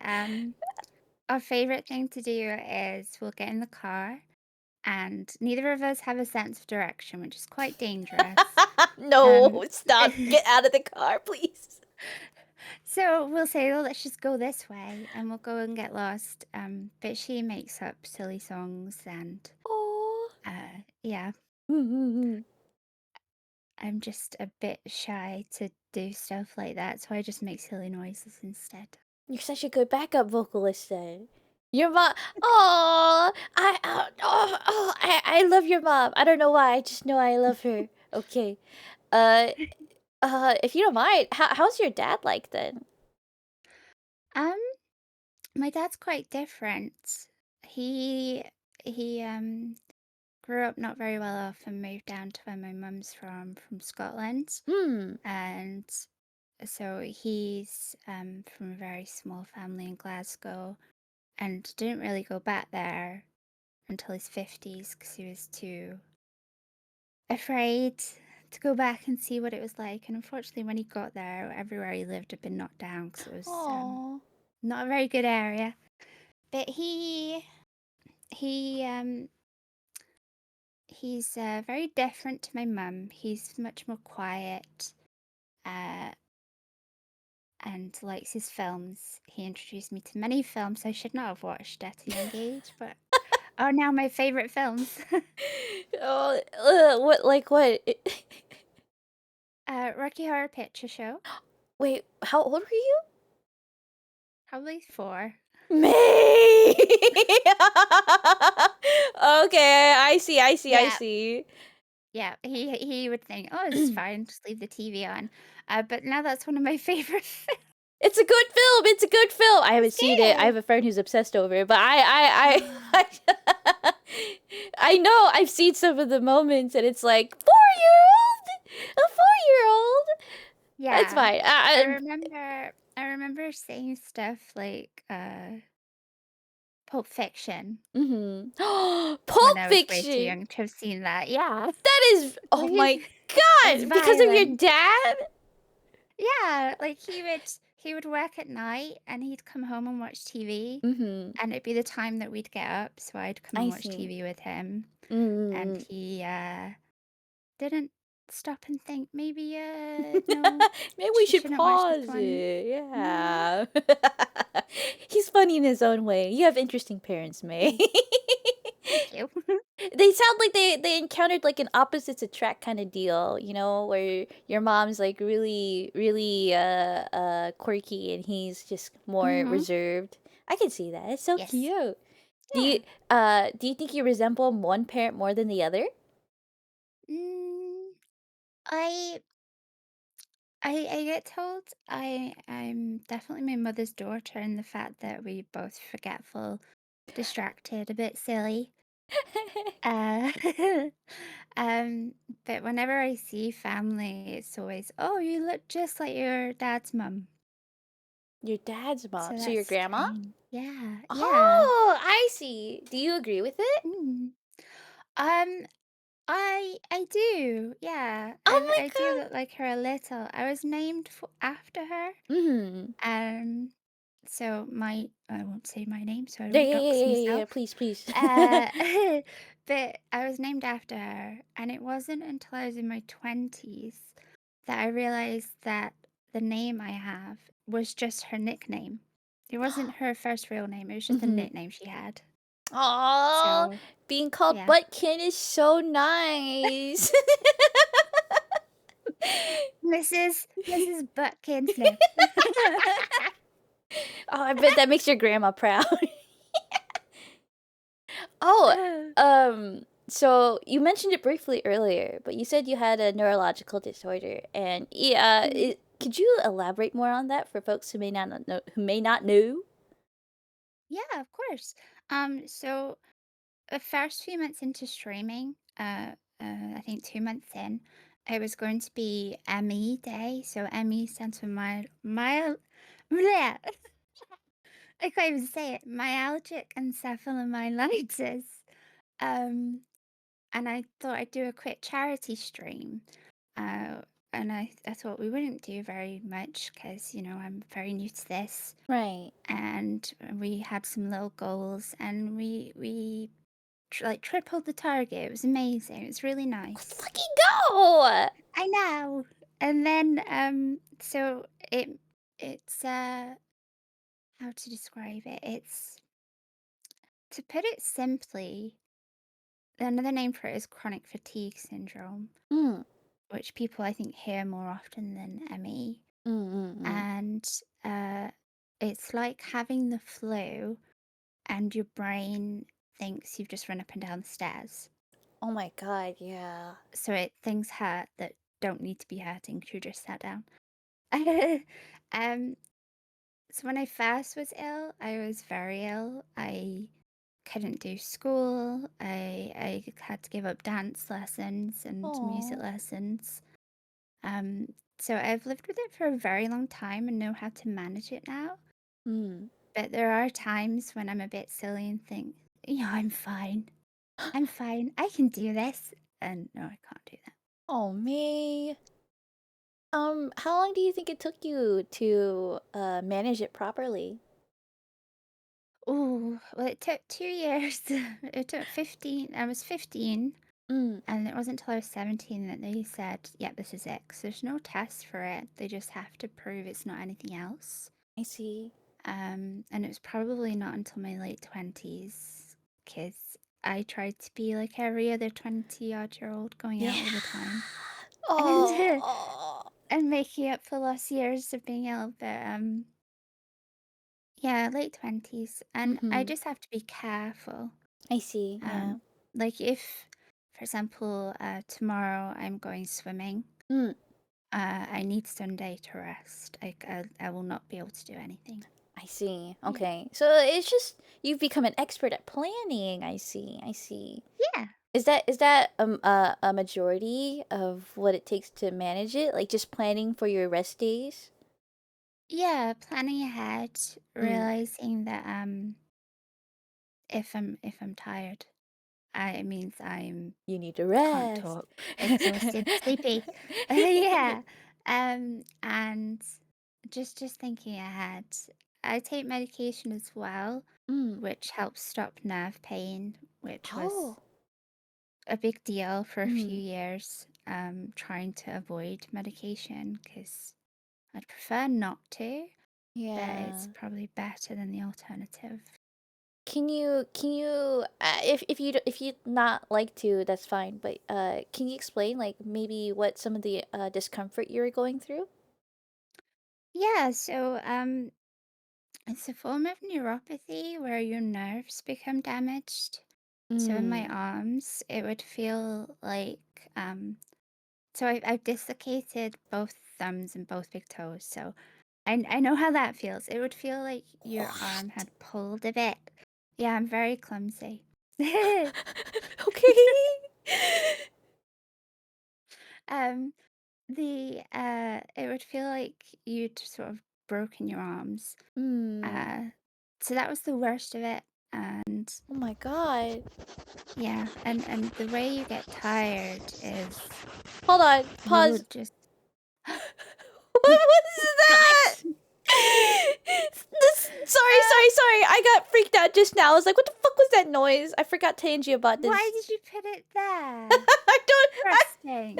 Our favorite thing to do is we'll get in the car and neither of us have a sense of direction, which is quite dangerous. Um, No, stop. Get out of the car, please. so we'll say, "Oh, let's just go this way," and we'll go and get lost. But she makes up silly songs, and Oh. yeah, Mm-hmm. I'm just a bit shy to do stuff like that, so I just make silly noises instead. You're such a good backup vocalist, then. Your mom. Oh, I love your mom. I don't know why. I just know I love her. Okay. Uh, if you don't mind, how's your dad like then? Um, my dad's quite different. He he grew up not very well off and moved down to where my mum's from Scotland, Hmm. and so he's from a very small family in Glasgow and didn't really go back there until his 50s because he was too afraid to go back and see what it was like. And unfortunately, when he got there, everywhere he lived had been knocked down because it was Oh. not a very good area. But he he's very different to my mum. He's much more quiet. Uh, and likes his films. He introduced me to many films I should not have watched at a young age, but are now my favorite films. Oh, what like what? Rocky Horror Picture Show, Wait, how old were you? probably four. Me. Okay, I Yeah, see. yeah. He would think, "Oh, it's fine. Just leave the TV on." But now that's one of my favorite films. It's a good film. It's a good film. I haven't It's seen it. I good. have a friend who's obsessed over it, but I I know I've seen some of the moments, and it's like 4-year-old, a 4-year-old. It's Yeah. fine. I remember saying stuff like Pulp Fiction Mm-hmm. when Pulp I was way too Fiction. young to have seen that. Yeah. That is. Oh my It's god! Because of your violent. dad. Yeah, like he would work at night and he'd come home and watch TV Mm-hmm. and it'd be the time that we'd get up, so I'd come and I watch see. TV with him and Mm-hmm. he didn't stop and think maybe no, Maybe we she should shouldn't watch this pause one. it. Mm, Yeah. He's funny in his own way. You have interesting parents, May. thank you. They sound like they encountered like an opposites attract kind of deal, where your mom's like really quirky and he's just more Mhm. reserved. I can see that. It's so Yes. cute. Do Yeah. you do you think you resemble one parent more than the other? Mm, I I get told I'm definitely my mother's daughter in the fact that we both forgetful, distracted, a bit silly. Uh, um, but whenever I see family, it's always, "Oh, you look just like your dad's mum." Your dad's mom. So So your that's grandma? strange. Yeah, yeah. Oh, I see. Do you agree with it? Mm. Um, I do, yeah. Oh I do my look like her a little. I was named after her. god. Mhm. Um, so I won't say my name so I Yeah, don't yeah, yeah, dox yeah, yeah, yeah. myself. Please, please. Uh, but I was named after her, and it wasn't until I was in my 20s that I realized that the name I have was just her nickname. It wasn't her first real name, it was just a Mhm. nickname she had. Oh, So, being called yeah. Buttkin is so nice. Mrs. Butt Kinsler. Oh, I bet that makes your grandma proud. Oh, so you mentioned it briefly earlier, but you said you had a neurological disorder, and yeah, Mhm. could you elaborate more on that for folks who may not know? Who may not know? Yeah, of course. So the first few months into streaming, I think 2 months in, it was going to be ME day. So ME stands for bleh, I can't even say it. Myalgic encephalomyelitis. Um, and I thought I'd do a quick charity stream. Uh, and I thought we wouldn't do very much because, I'm very new to this. Right. And we had some little goals and we like tripled the target. It was amazing. It was really Let's nice. fucking go! I know. And then so it's how to describe it? It's to put it simply, another name for it is chronic fatigue syndrome, Mm, which people I think hear more often than ME. mm, mm, mm. And uh it's like having the flu and your brain thinks you've just run up and down the stairs. Oh my god, yeah. So things hurt that don't need to be hurting 'cause you just sat down. um, so when I first was ill, I was very ill. I couldn't do school. I had to give up dance lessons and music Oh. lessons. Um, so I've lived with it for a very long time and know how to manage it now. Mm. But there are times when I'm a bit silly and think, I'm fine. I'm fine. I can do this. And no, I can't do that. Oh me. How long do you think it took you to manage it properly? Oh, well, it took 2 years. It took 15. I was 15, Mm, and it wasn't until I was 17 that they said, yeah, this is it. 'Cause there's no test for it. They just have to prove it's not anything else. I see. And it was probably not until my late 20s, because I tried to be like every other 20-odd-year-old going out Yeah. all the time. And Oh. and making up for lost years of being ill. But Yeah, late 20s, and I Mm-hmm. just have to be careful. I see. Yeah. Um, like if, for example, tomorrow I'm going swimming, Mm, I need Sunday to rest. I will not be able to do anything. I see. Yeah. Okay. So it's just you've become an expert at planning. I see. I see. Yeah. Is that a majority of what it takes to manage it? Like just planning for your rest days? Yeah, planning ahead, Mm. realizing that if I'm tired, it means I'm You need to can't rest. talk, exhausted, sleepy. Yeah. And just thinking ahead. I take medication as well, Mm. which helps stop nerve pain, which was Oh. a big deal for a few Mm. years, trying to avoid medication because I'd prefer not to, but it's Yeah. probably better than the alternative. Can you if you'd not like to, that's fine, but can you explain like maybe what some of the discomfort you were going through? Yeah, so it's a form of neuropathy where your nerves become damaged. So in my Mm. arms, it would feel like so I've dislocated both thumbs and both big toes. So I know how that feels. It would feel like your arm What? had pulled a bit. Yeah, I'm very clumsy. Okay. um it would feel like you'd sort of broken your arms. Hmm. Uh so that was the worst of it. And Oh my god. yeah, and the way you get tired is Hold on. you will Pause. just What was that? gosh, Sorry. I got freaked out just now. I was like, what the fuck was that noise? I forgot to you about why this. did you put it there? I Interesting.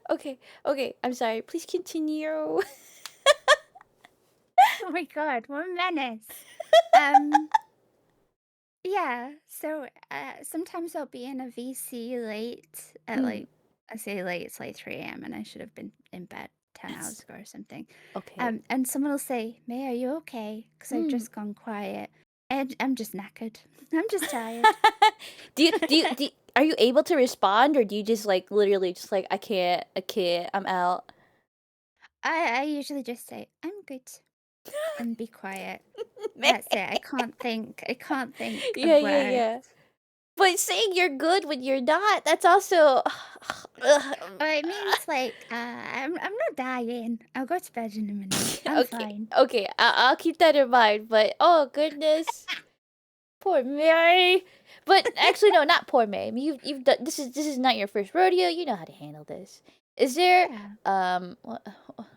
don't. Okay. I'm sorry. Please continue. Oh my god, what a menace. Um, yeah, so sometimes I'll be in a VC late at Mm, like I say late, it's like 3 a.m. and I should have been in bed 10 hours that's ago or something. okay. And someone will say, May, are you okay? Because I've Mm. just gone quiet. And I'm just knackered. I'm just tired. Are you able to respond or do you just like literally just like I can't, I'm out. I usually just say, I'm good and be quiet. Man. That's it. I can't think Yeah, of yeah, words. yeah. But saying you're good when you're not, that's also Well, it means like I'm not dying. I'll go to bed in a minute. I'm okay. fine. Okay, I'll keep that in mind. But oh goodness, poor Mary. But actually, no, not poor Mary. I mean, you've done this is not your first rodeo. You know how to handle this. Is there Yeah. what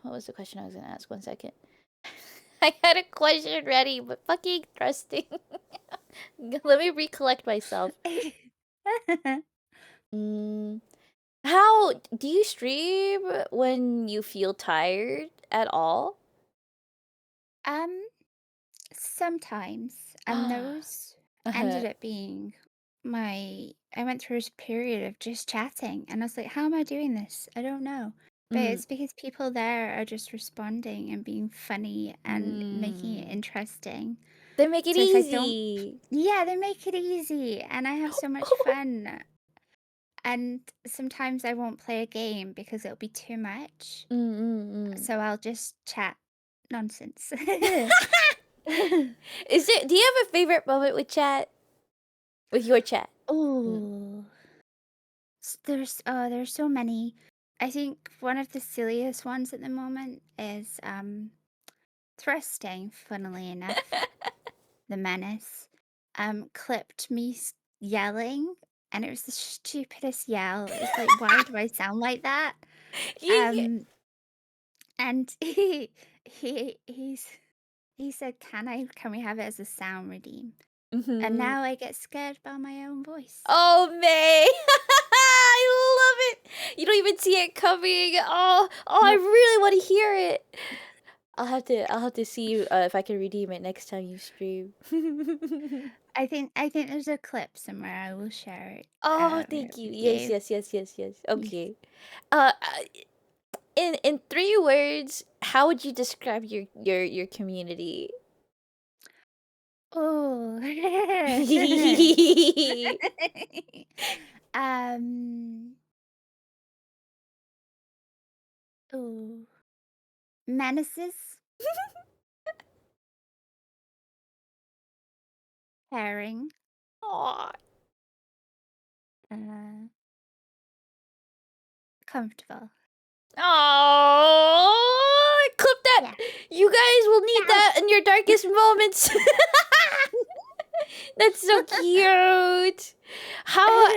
was the question I was gonna ask? 1 second. I had a question ready, but fucking trusting. Let me recollect myself. Mm, how do you stream when you feel tired at all? um, sometimes, and those Uh-huh. ended up being I went through a period of just chatting, and I was like, how am I doing this? I don't know. But Mm. it's because people there are just responding and being funny and making it Mm. interesting. They make it So if I don't, easy. yeah, they make it easy, and I have so much fun. And sometimes I won't play a game because it'll be too much. Mm. So I'll just chat nonsense. Do you have a favorite moment with chat? With your chat? Mm. Oh, there's so many. I think one of the silliest ones at the moment is thrusting, funnily enough. The menace clipped me yelling, and it was the stupidest yell. It was like, why do I sound like that? Yeah. Um and he's he said, can we have it as a sound redeem? And Mm-hmm. now I get scared by my own voice. Oh, May. I love it. You don't even see it coming. I Nope. really want to hear it. I'll have to see if I can redeem it next time you stream. I think there's a clip somewhere. I will share it Oh, thank you. with Yes, you. yes, yes, yes, yes. Yes. Okay. Uh, uh, in 3 words, how would you describe your community? Oh. um. Ooh. Menaces, caring, Aw. uh, comfortable. Oh, clip that. Yeah. You guys will need that in your darkest moments. That's so cute. How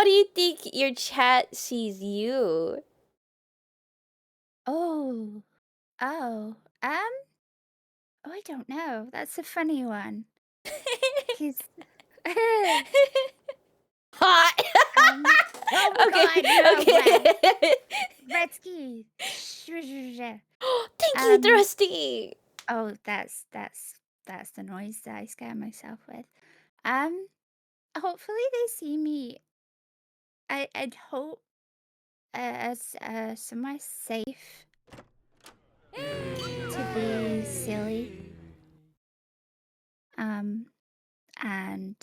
do you think your chat sees you? Oh. Oh. Oh, I don't know. That's a funny one. He's Hot. um. Oh Okay. God, no way. Okay. Gretzky. Thank you, Um. Thrusty. Oh, that's the noise that I scare myself with. Um. Hopefully they see me. I'd hope as somewhere safe to be silly. And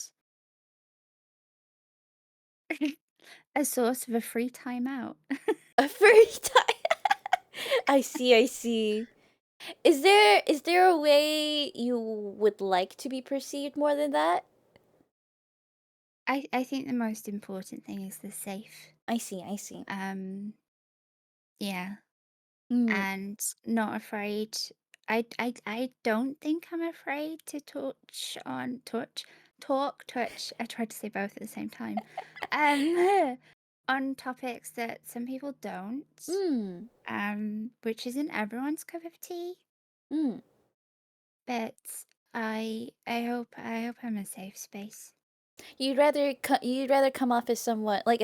a source of a free time out. A first time. I see. I see. Is there a way you would like to be perceived more than that? I think the most important thing is the safe. I see. I see. Um, yeah, Mm. and not afraid. I don't think I'm afraid to touch. I tried to say both at the same time. Um, on topics that some people don't. Mm. Which isn't everyone's cup of tea. Mm. But I hope I'm a safe space. You'd rather come off as somewhat like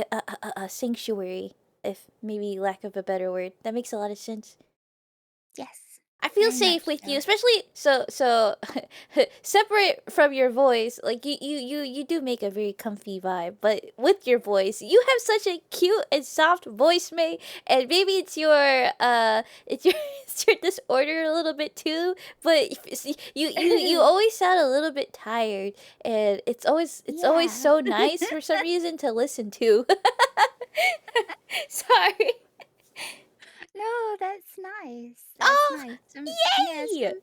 a sanctuary, if maybe lack of a better word. That makes a lot of sense. Yes, I feel very safe much with you, so. especially so separate from your voice. Like you do make a very comfy vibe, but with your voice, you have such a cute and soft voice, May. And maybe it's your it's your disorder a little bit too. But you always sound a little bit tired, and it's always Yeah. so nice for some reason to listen to. Sorry. No, that's nice. That's Oh, nice. Yeah, yay!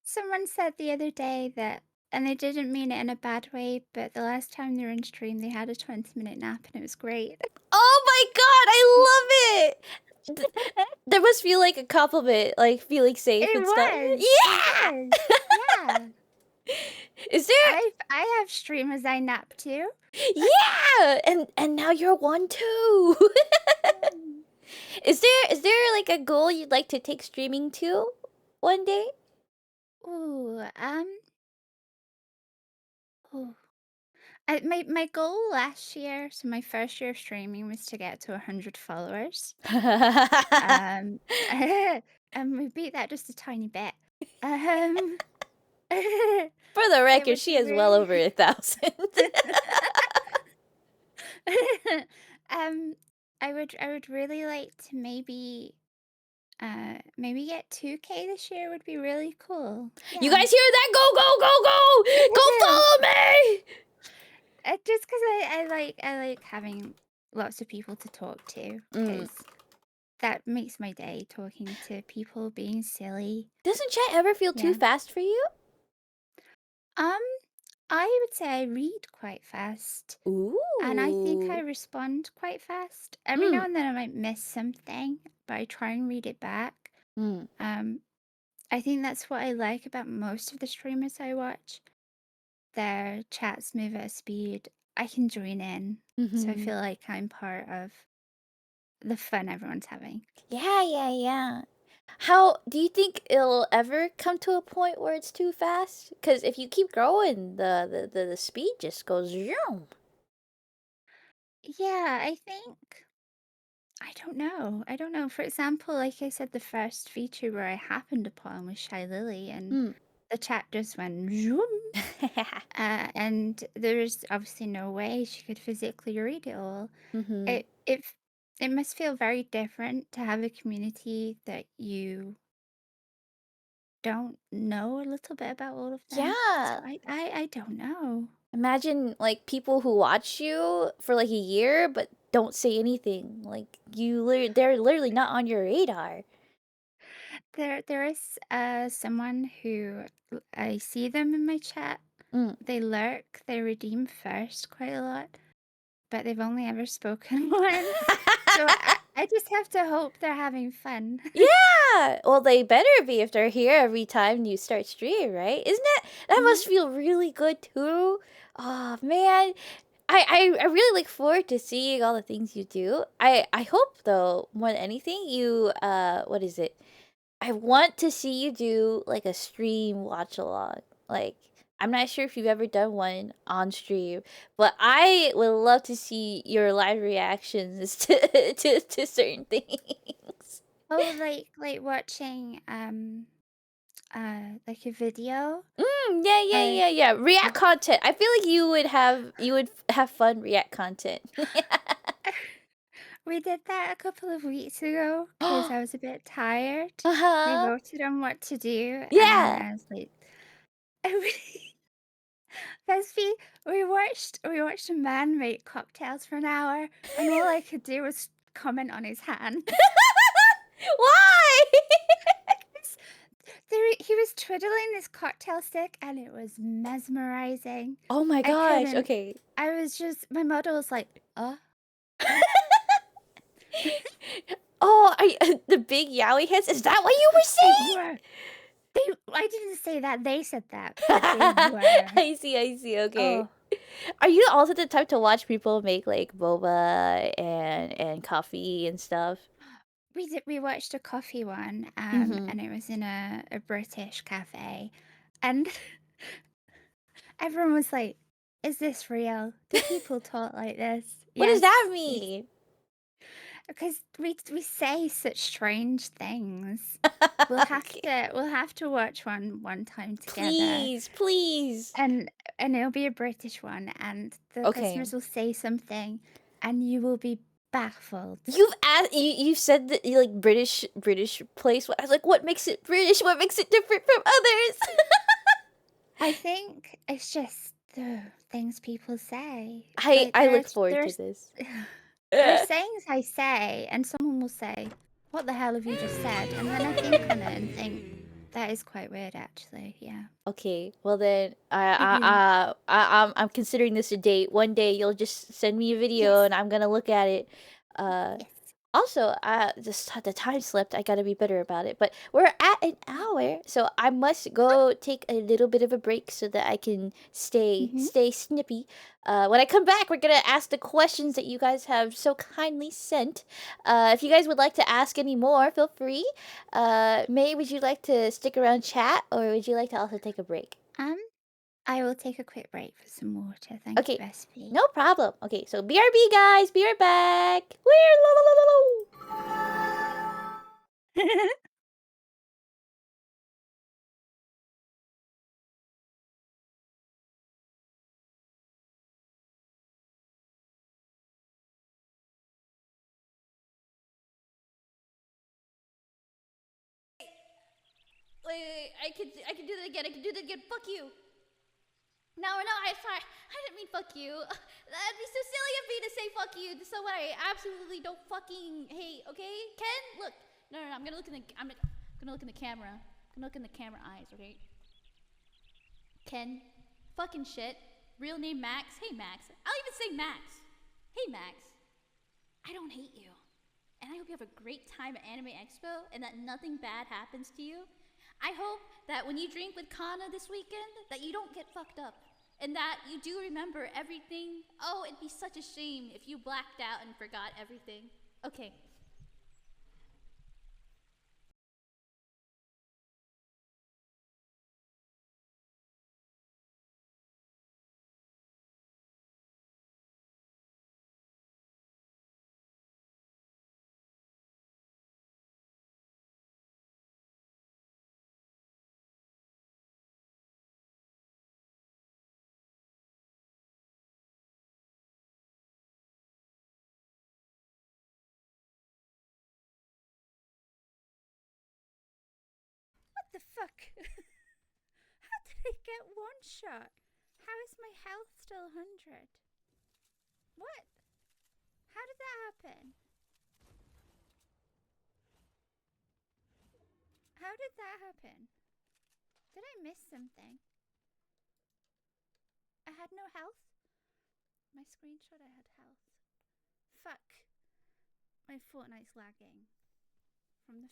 someone said the other day that, and they didn't mean it in a bad way, but the last time they were in stream, they had a 20-minute nap and it was great. Oh my god, I love it! There must feel like a compliment, like feeling safe and stuff. It Yeah! was. Yeah. Is there I have streamers I nap too. Yeah! And now you're one too. Mm. Is there like a goal you'd like to take streaming to one day? Ooh, ooh. My goal last year, so my first year of streaming was to get to 100 followers. Um, and we beat that just a tiny bit. Um, it For the record, would she be is well really over 1,000. um, I would really like to maybe get 2K this year would be really cool. You Yeah. guys hear that? Go, go, go, go! Go follow me! Just because I like having lots of people to talk to, Mm. because that makes my day talking to people, being silly. Doesn't chat ever feel too Yeah. fast for you? Um, I would say I read quite fast, and I think I Ooh. respond quite fast. Every Mm. now and then I might miss something, but I try and read it back. Mm. Um, I think that's what I like about most of the streamers I watch. Their chats move at a speed I can join in, so I Mm-hmm. feel like I'm part of the fun everyone's having. Yeah, yeah, yeah. How do you think it'll ever come to a point where it's too fast? Because if you keep growing, the speed just goes zoom. Yeah, I think I don't know. I don't know. For example, like I said, the first feature where I happened upon was Shy Lily, and Mm. the chat just went zoom. And there was obviously no way she could physically read it all. Mm-hmm. It it must feel very different to have a community that you don't know a little bit about all of them. So Yeah. I don't know. Imagine like people who watch you for like a year but don't say anything. Like they're literally not on your radar. There is someone who I see them in my chat. Mm. They lurk, they redeem first quite a lot, but they've only ever spoken once. So I just have to hope they're having fun. Yeah. Well, they better be if they're here every time you start stream, right? Isn't that Mhm. must feel really good too? Oh man. I really look forward to seeing all the things you do. I hope though, more than anything, you what is it? I want to see you do like a stream watch along. Like I'm not sure if you've ever done one on stream, but I would love to see your live reactions to certain things. Oh, like watching like a video Yeah, yeah, or yeah, yeah. React oh, content. I feel like you would have fun React content. we did that a couple of weeks ago because I was a bit tired. We Uh-huh. voted on what to do, and Yeah. I was like, Fesby, we watched a man make cocktails for an hour, and all I could do was comment on his hand. Why? He was twiddling this cocktail stick, and it was mesmerizing. Oh my I gosh. couldn't. Okay. I was just my model was like, Oh, the big yaoi heads. Is that what you were they saying? were. They. I didn't say that. They said that, but they were. I see. I see. Okay. Oh, Are you also the type to watch people make like boba and coffee and stuff? we watched a coffee one, Mm-hmm. and it was in a British cafe, and everyone was like, "Is this real? Do people talk like this?" What does Yes, that yes. mean? Because we say such strange things. Okay. We'll have to watch one time together, Please, please. and it'll be a British one, and the Okay. customers will say something, and you will be baffled. You've asked. You said that you like British place. I was like, what makes it British? What makes it different from others? I think it's just the things people say. I Like I look forward to this. there are sayings I say, and someone will say, "What the hell have you just said?" And then I think on it and think that is quite weird, actually. Yeah. Okay, well then, I'm considering this a date. One day you'll just send me a video Yes. and I'm gonna look at it. Uh, Yes. Also, just the time slipped. I gotta be better about it. But we're at an hour, so I must go take a little bit of a break so that I can Mm-hmm. stay snippy. When I come back, we're gonna ask the questions that you guys have so kindly sent. If you guys would like to ask any more, feel free. May, would you like to stick around chat, or would you like to also take a break? Um, I will take a quick break for some water. Thank you, Okay, Bestie. no problem. Okay, so BRB guys, be right back. We're wait, I can do that again. I can do that again. Fuck you. No, I sorry. I didn't mean fuck you. That'd be so silly of me to say fuck you to someone I absolutely don't fucking hate. Okay, Ken, look. No, I'm gonna look in the. I'm gonna look in the camera. I'm gonna look in the camera eyes. Okay. Ken, fucking shit. Real name Max. Hey Max. I'll even say Max. Hey Max. I don't hate you. And I hope you have a great time at Anime Expo and that nothing bad happens to you. I hope that when you drink with Kana this weekend, that you don't get fucked up. And that you do remember everything. Oh, it'd be such a shame if you blacked out and forgot everything. Okay, Fuck. How did I get one shot? How is my health still 100? What? How did that happen? How did that happen? Did I miss something? I had no health? My screenshot, I had health. Fuck. My Fortnite's lagging. From the.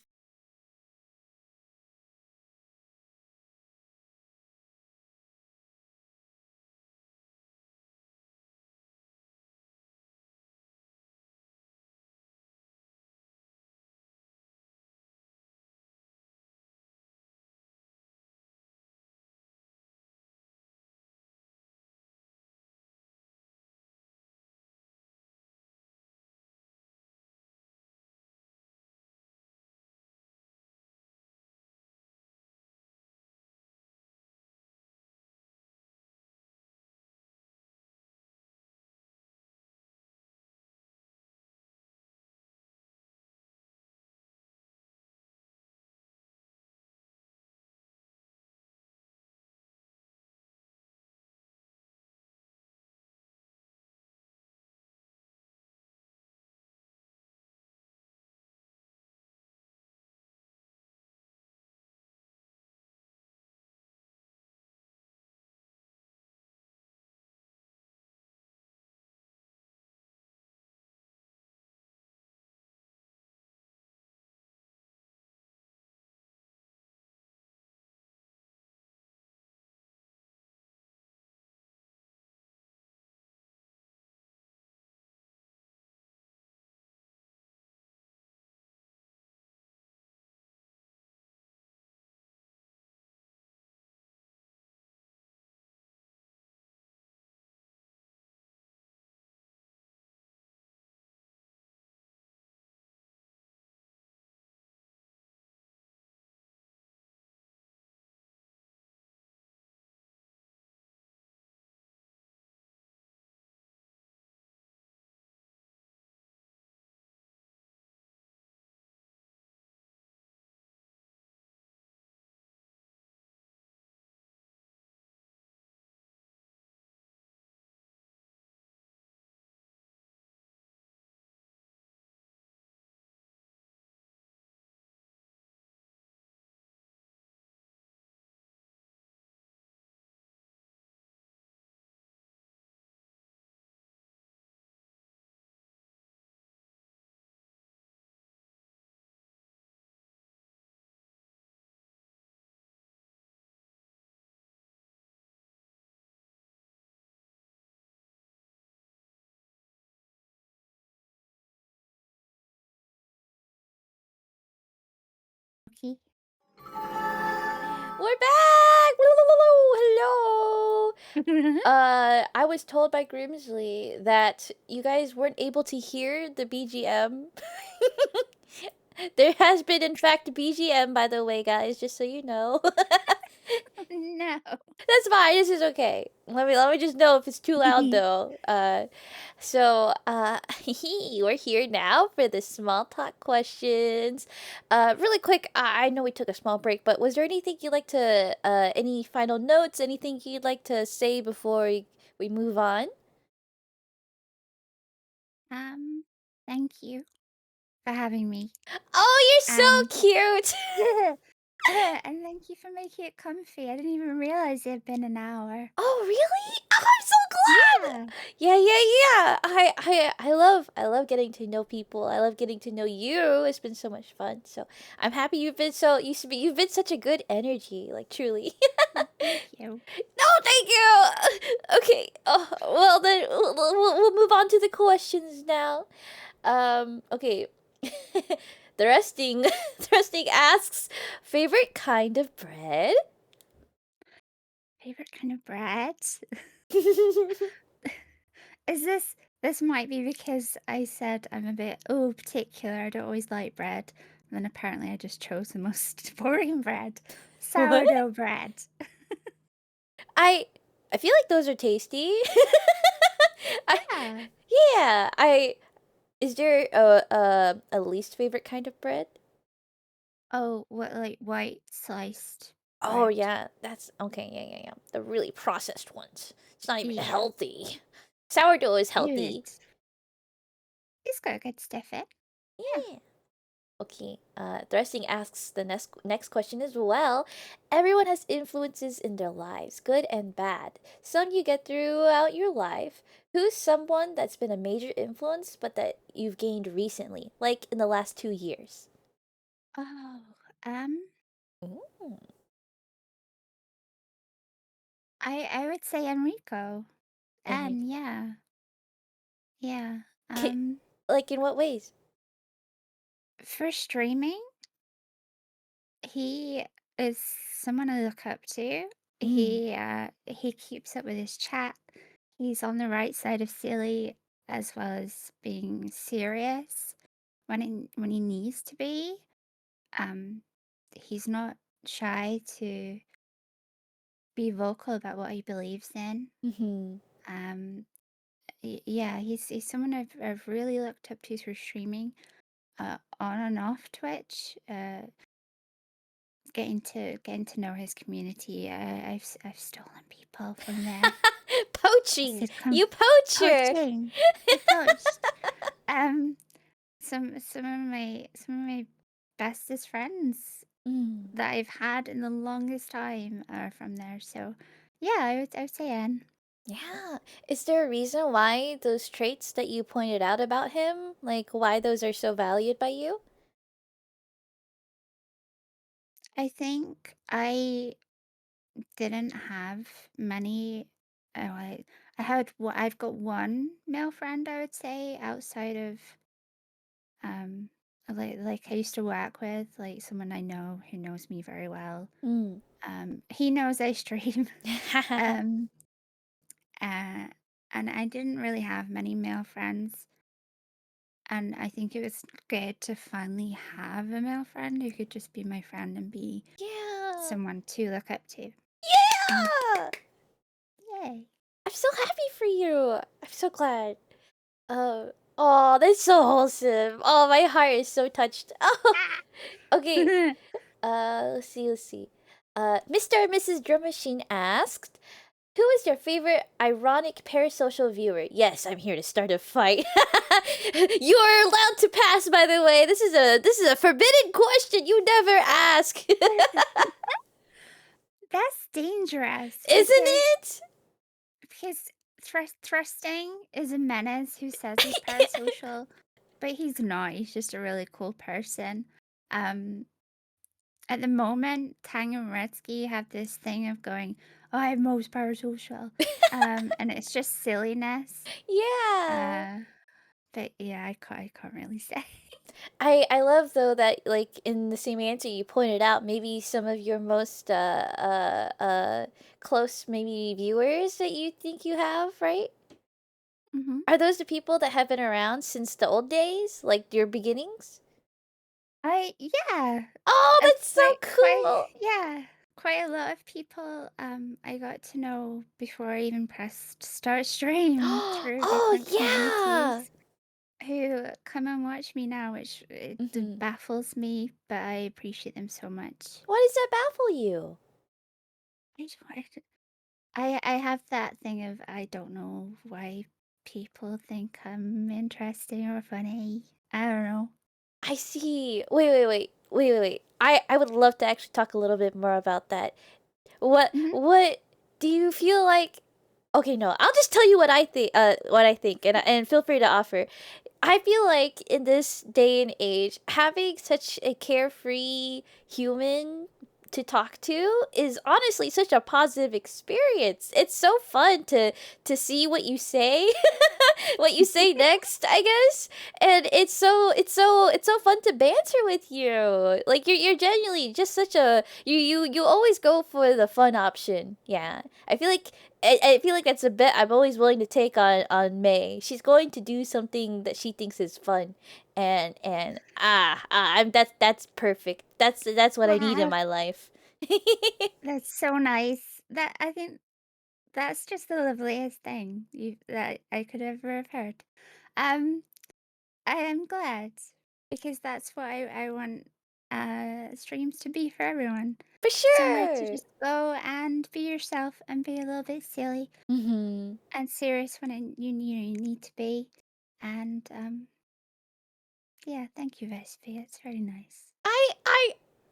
We're back! Hello! I was told by Grimsley that you guys weren't able to hear the BGM. There has been, in fact, BGM, by the way, guys, just so you know. No. That's fine. This is okay. Let me just know if it's too loud though. We're here now for the small talk questions. Really quick. I know we took a small break, but was there anything you'd like to? Any final notes? Anything you'd like to say before we move on? Thank you for having me. Oh, you're And so cute. and thank you for making it comfy. I didn't even realize it had been an hour. Oh, really? Oh, I'm so glad. Yeah. Yeah. I love getting to know people. I love getting to know you. It's been so much fun. So I'm happy you've been such a good energy, like truly. Thank you. No, thank you. Okay. Well then we'll move on to the questions now. Okay. The resting the resting asks favorite kind of bread. Favorite kind of bread? Is this might be because I said I'm a bit particular. I don't always like bread. And then apparently I just chose the most boring bread. What? Sourdough bread. I feel like those are tasty. I Yeah. yeah. I is there a least favorite kind of bread? Oh, what, like white sliced Oh but yeah, that's okay. Yeah, yeah, yeah. The really processed ones. It's not even yeah, healthy. Sourdough is ew, healthy. it's got good stuff in. Yeah. Yeah. Okay. Thrusting asks the next question as well. Everyone has influences in their lives, good and bad. Some you get throughout your life. Who's someone that's been a major influence, but that you've gained recently, like in the last 2 years? Oh, um, Ooh. I would say Enrico. Enrique. And yeah, yeah. Ki- Um, Like in what ways? for streaming, he is someone I look up to. Mm. He keeps up with his chat. He's on the right side of silly as well as being serious when he needs to be. Um, he's not shy to be vocal about what he believes in. Mm-hmm. Um, yeah, he's someone I've really looked up to through streaming, on and off Twitch. Getting to know his community. I've stolen people from there. I Poaching. said, "Come, You poacher. poaching." I poached. Um, some of my bestest friends Mm. that I've had in the longest time are from there. So, yeah, I would say N. Yeah. Is there a reason why those traits that you pointed out about him, like why those are so valued by you? I think I didn't have many. Oh, I've got one male friend, I would say, outside of um like I used to work with, like someone I know who knows me very well. Mm. He knows I stream. um uh, and I didn't really have many male friends, and I think it was good to finally have a male friend who could just be my friend and be Yeah. someone to look up to. Mm, Yeah. yay. I'm so happy for you. I'm so glad. Oh, that's so wholesome. Oh, my heart is so touched. Oh, okay. Let's see. Mr. and Mrs. Drum Machine asked, who is your favorite ironic parasocial viewer? Yes, I'm here to start a fight. You are allowed to pass, by the way. This is a forbidden question you never ask. That's dangerous Isn't it? because thrusting is a menace who says he's parasocial, but he's not. He's just a really cool person. Um, at the moment, Tang and Retsky have this thing of going, "Oh, I'm most parasocial," and it's just silliness. Yeah. Uh, but yeah, I can't really say. I love though that like in the same answer you pointed out maybe some of your most close maybe viewers that you think you have, right? hmm Are those the people that have been around since the old days, like your beginnings? Yeah, Oh, that's so quite cool. yeah, quite a lot of people I got to know before I even pressed start stream through Oh different yeah. communities who come and watch me now, which Mm-hmm. baffles me, but I appreciate them so much. Why does that baffle you? I just wanted I have that thing of I don't know why people think I'm interesting or funny. I don't know. I see. Wait. I would love to actually talk a little bit more about that. hmm What do you feel like? Okay, no, I'll just tell you what I think. What I think, and feel free to offer. I feel like in this day and age, having such a carefree human to talk to is honestly such a positive experience. It's so fun to see what you say, what you say next, I guess. And it's so fun to banter with you. Like you're genuinely just such a you always go for the fun option. Yeah. I feel like that's a bet I'm always willing to take on May. She's going to do something that she thinks is fun, and I'm that's perfect. That's what I need in Ah, my life. that's so nice. That I think that's just the loveliest thing that I could ever have heard. Um, I am glad because that's what I want. streams to be for everyone. For Somewhere to sure. just go and be yourself and be a little bit silly Mm-hmm. and serious when you need to be. And yeah, thank you, Vespi. It's very nice. I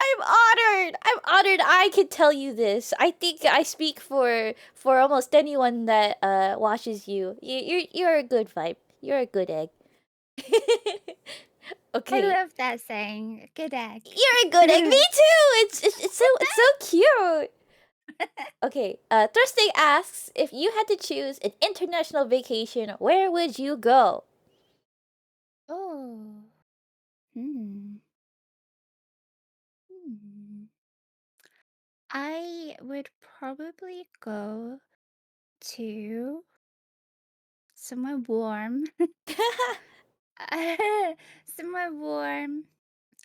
I'm honored. I'm honored I can tell you this. I think I speak for almost anyone that watches you. You're a good vibe. You're a good egg. I Okay. love that saying. Good egg. You're a good egg. Me too. It's so cute. Okay. Thursday asks if you had to choose an international vacation, where would you go? Oh. Hmm. Hmm. I would probably go to somewhere warm. Somewhere warm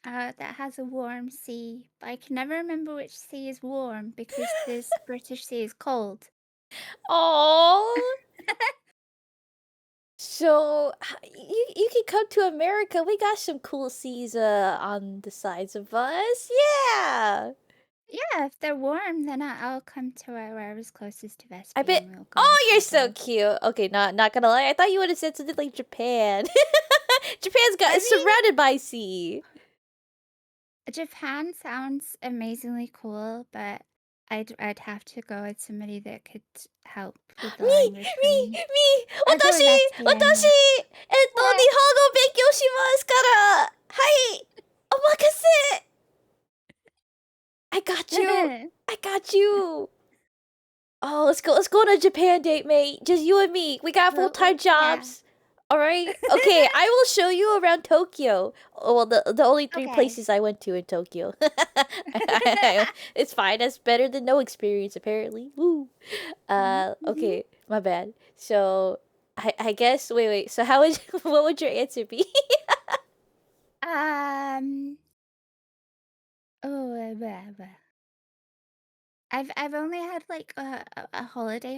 that has a warm sea. But I can never remember which sea is warm because this British sea is cold. Oh. So you can come to America. We got some cool seas on the sides of us. Yeah. Yeah, if they're warm, then I'll come to wherever's closest to I Vespi bet. and we'll go Oh, you're so paddle. cute. Okay, not gonna lie. I thought you would have said something like Japan. Japan's got I is mean, surrounded by sea. Japan sounds amazingly cool, but I'd have to go with somebody that could help with the language for me. I'll go with 私 Vespi anyway. 日 What? 本語勉強しますから。はい。お任せ。I got you. I got you. Oh, let's go. Let's go on a Japan date, mate. Just you and me. We got full time Yeah. jobs. All right. Okay, I will show you around Tokyo. Oh, well, the only three Okay. places I went to in Tokyo. It's fine. That's better than no experience, apparently. Woo. Mhm. Okay, my bad. So, I guess. Wait. So, how would what would your answer be? Um. Oh, blah, blah. I've only had like a holiday,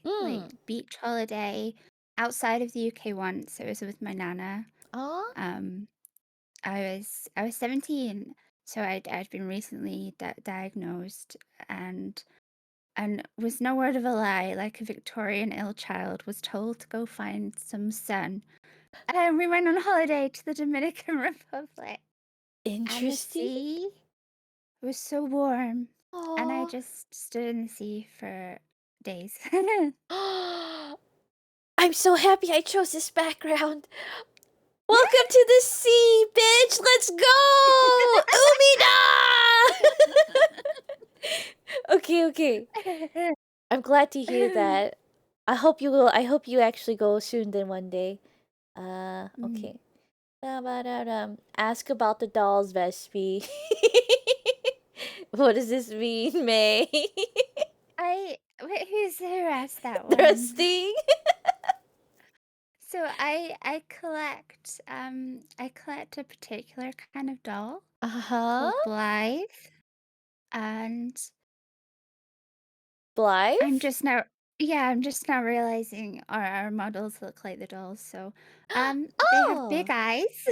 Hmm. like beach holiday outside of the UK once. It was with my nana. Aw. Um, I was 17, so I'd been recently diagnosed and was no word of a lie, like a Victorian ill child, was told to go find some sun. And we went on holiday to the Dominican Republic, and the Interesting. sea was so warm, and I Aw. just stood in the sea for days. I'm so happy I chose this background. Welcome to the sea, bitch. Let's go. Umida. Okay. I'm glad to hear that. I hope you will. I hope you actually go soon then one day. Mm. Okay. Ask about the dolls, Vespi. What does this mean, May? Who asked that one? Thrusting? So I collect a particular kind of doll Uh-huh. called Blythe, and I'm Blythe? just now realizing our models look like the dolls. So they have big Oh! eyes.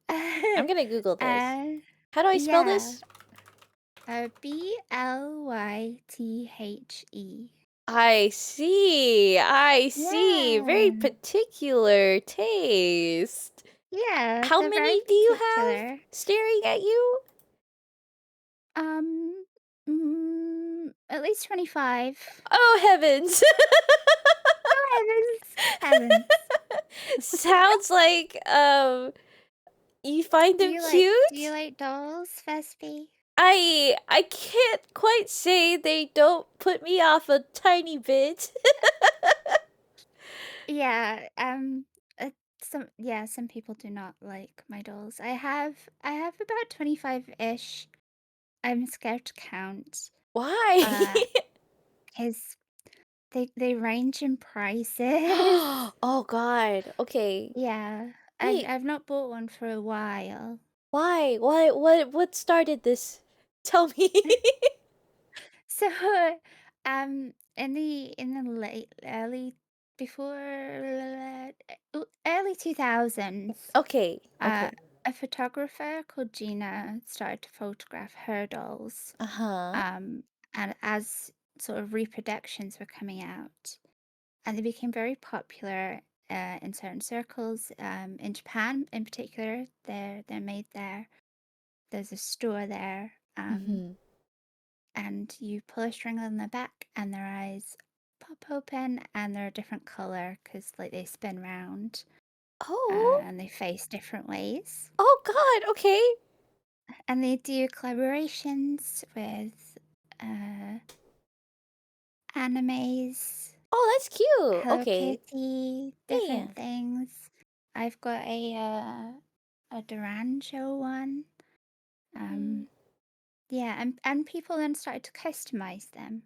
I'm gonna Google this. And How do I spell yeah, this? Blythe. I see. Very Yeah. particular taste. Yeah, How they're very many do you have particular. staring at you? Um, at least 25. Oh, heavens. Oh, heavens, Sounds like you find them Do cute? you like dolls, Vespi? I can't quite say they don't put me off a tiny bit. Yeah, some people do not like my dolls. I have about 25-ish. I'm scared to count. Why? Uh, 'Cause they range in prices. Oh god. Okay. Yeah, Wait, I've not bought one for a while. why? What started this? Tell me. So, in the late early before early 2000s, Okay. uh, Okay. a photographer called Gina started to photograph her dolls, Uh-huh. um, and as sort of reproductions were coming out, and they became very popular in certain circles. In Japan, in particular, they're made there. There's a store there, Mm-hmm. and you pull a string on their back, and their eyes pop open, and they're a different color because like they spin round, Oh. and they face different ways. Oh God. Okay. And they do collaborations with uh, animes, Oh, that's cute. Hello Okay. Kitty, Yeah. different things. I've got a Durango one. Mm. Um, yeah, and people then started to customize them,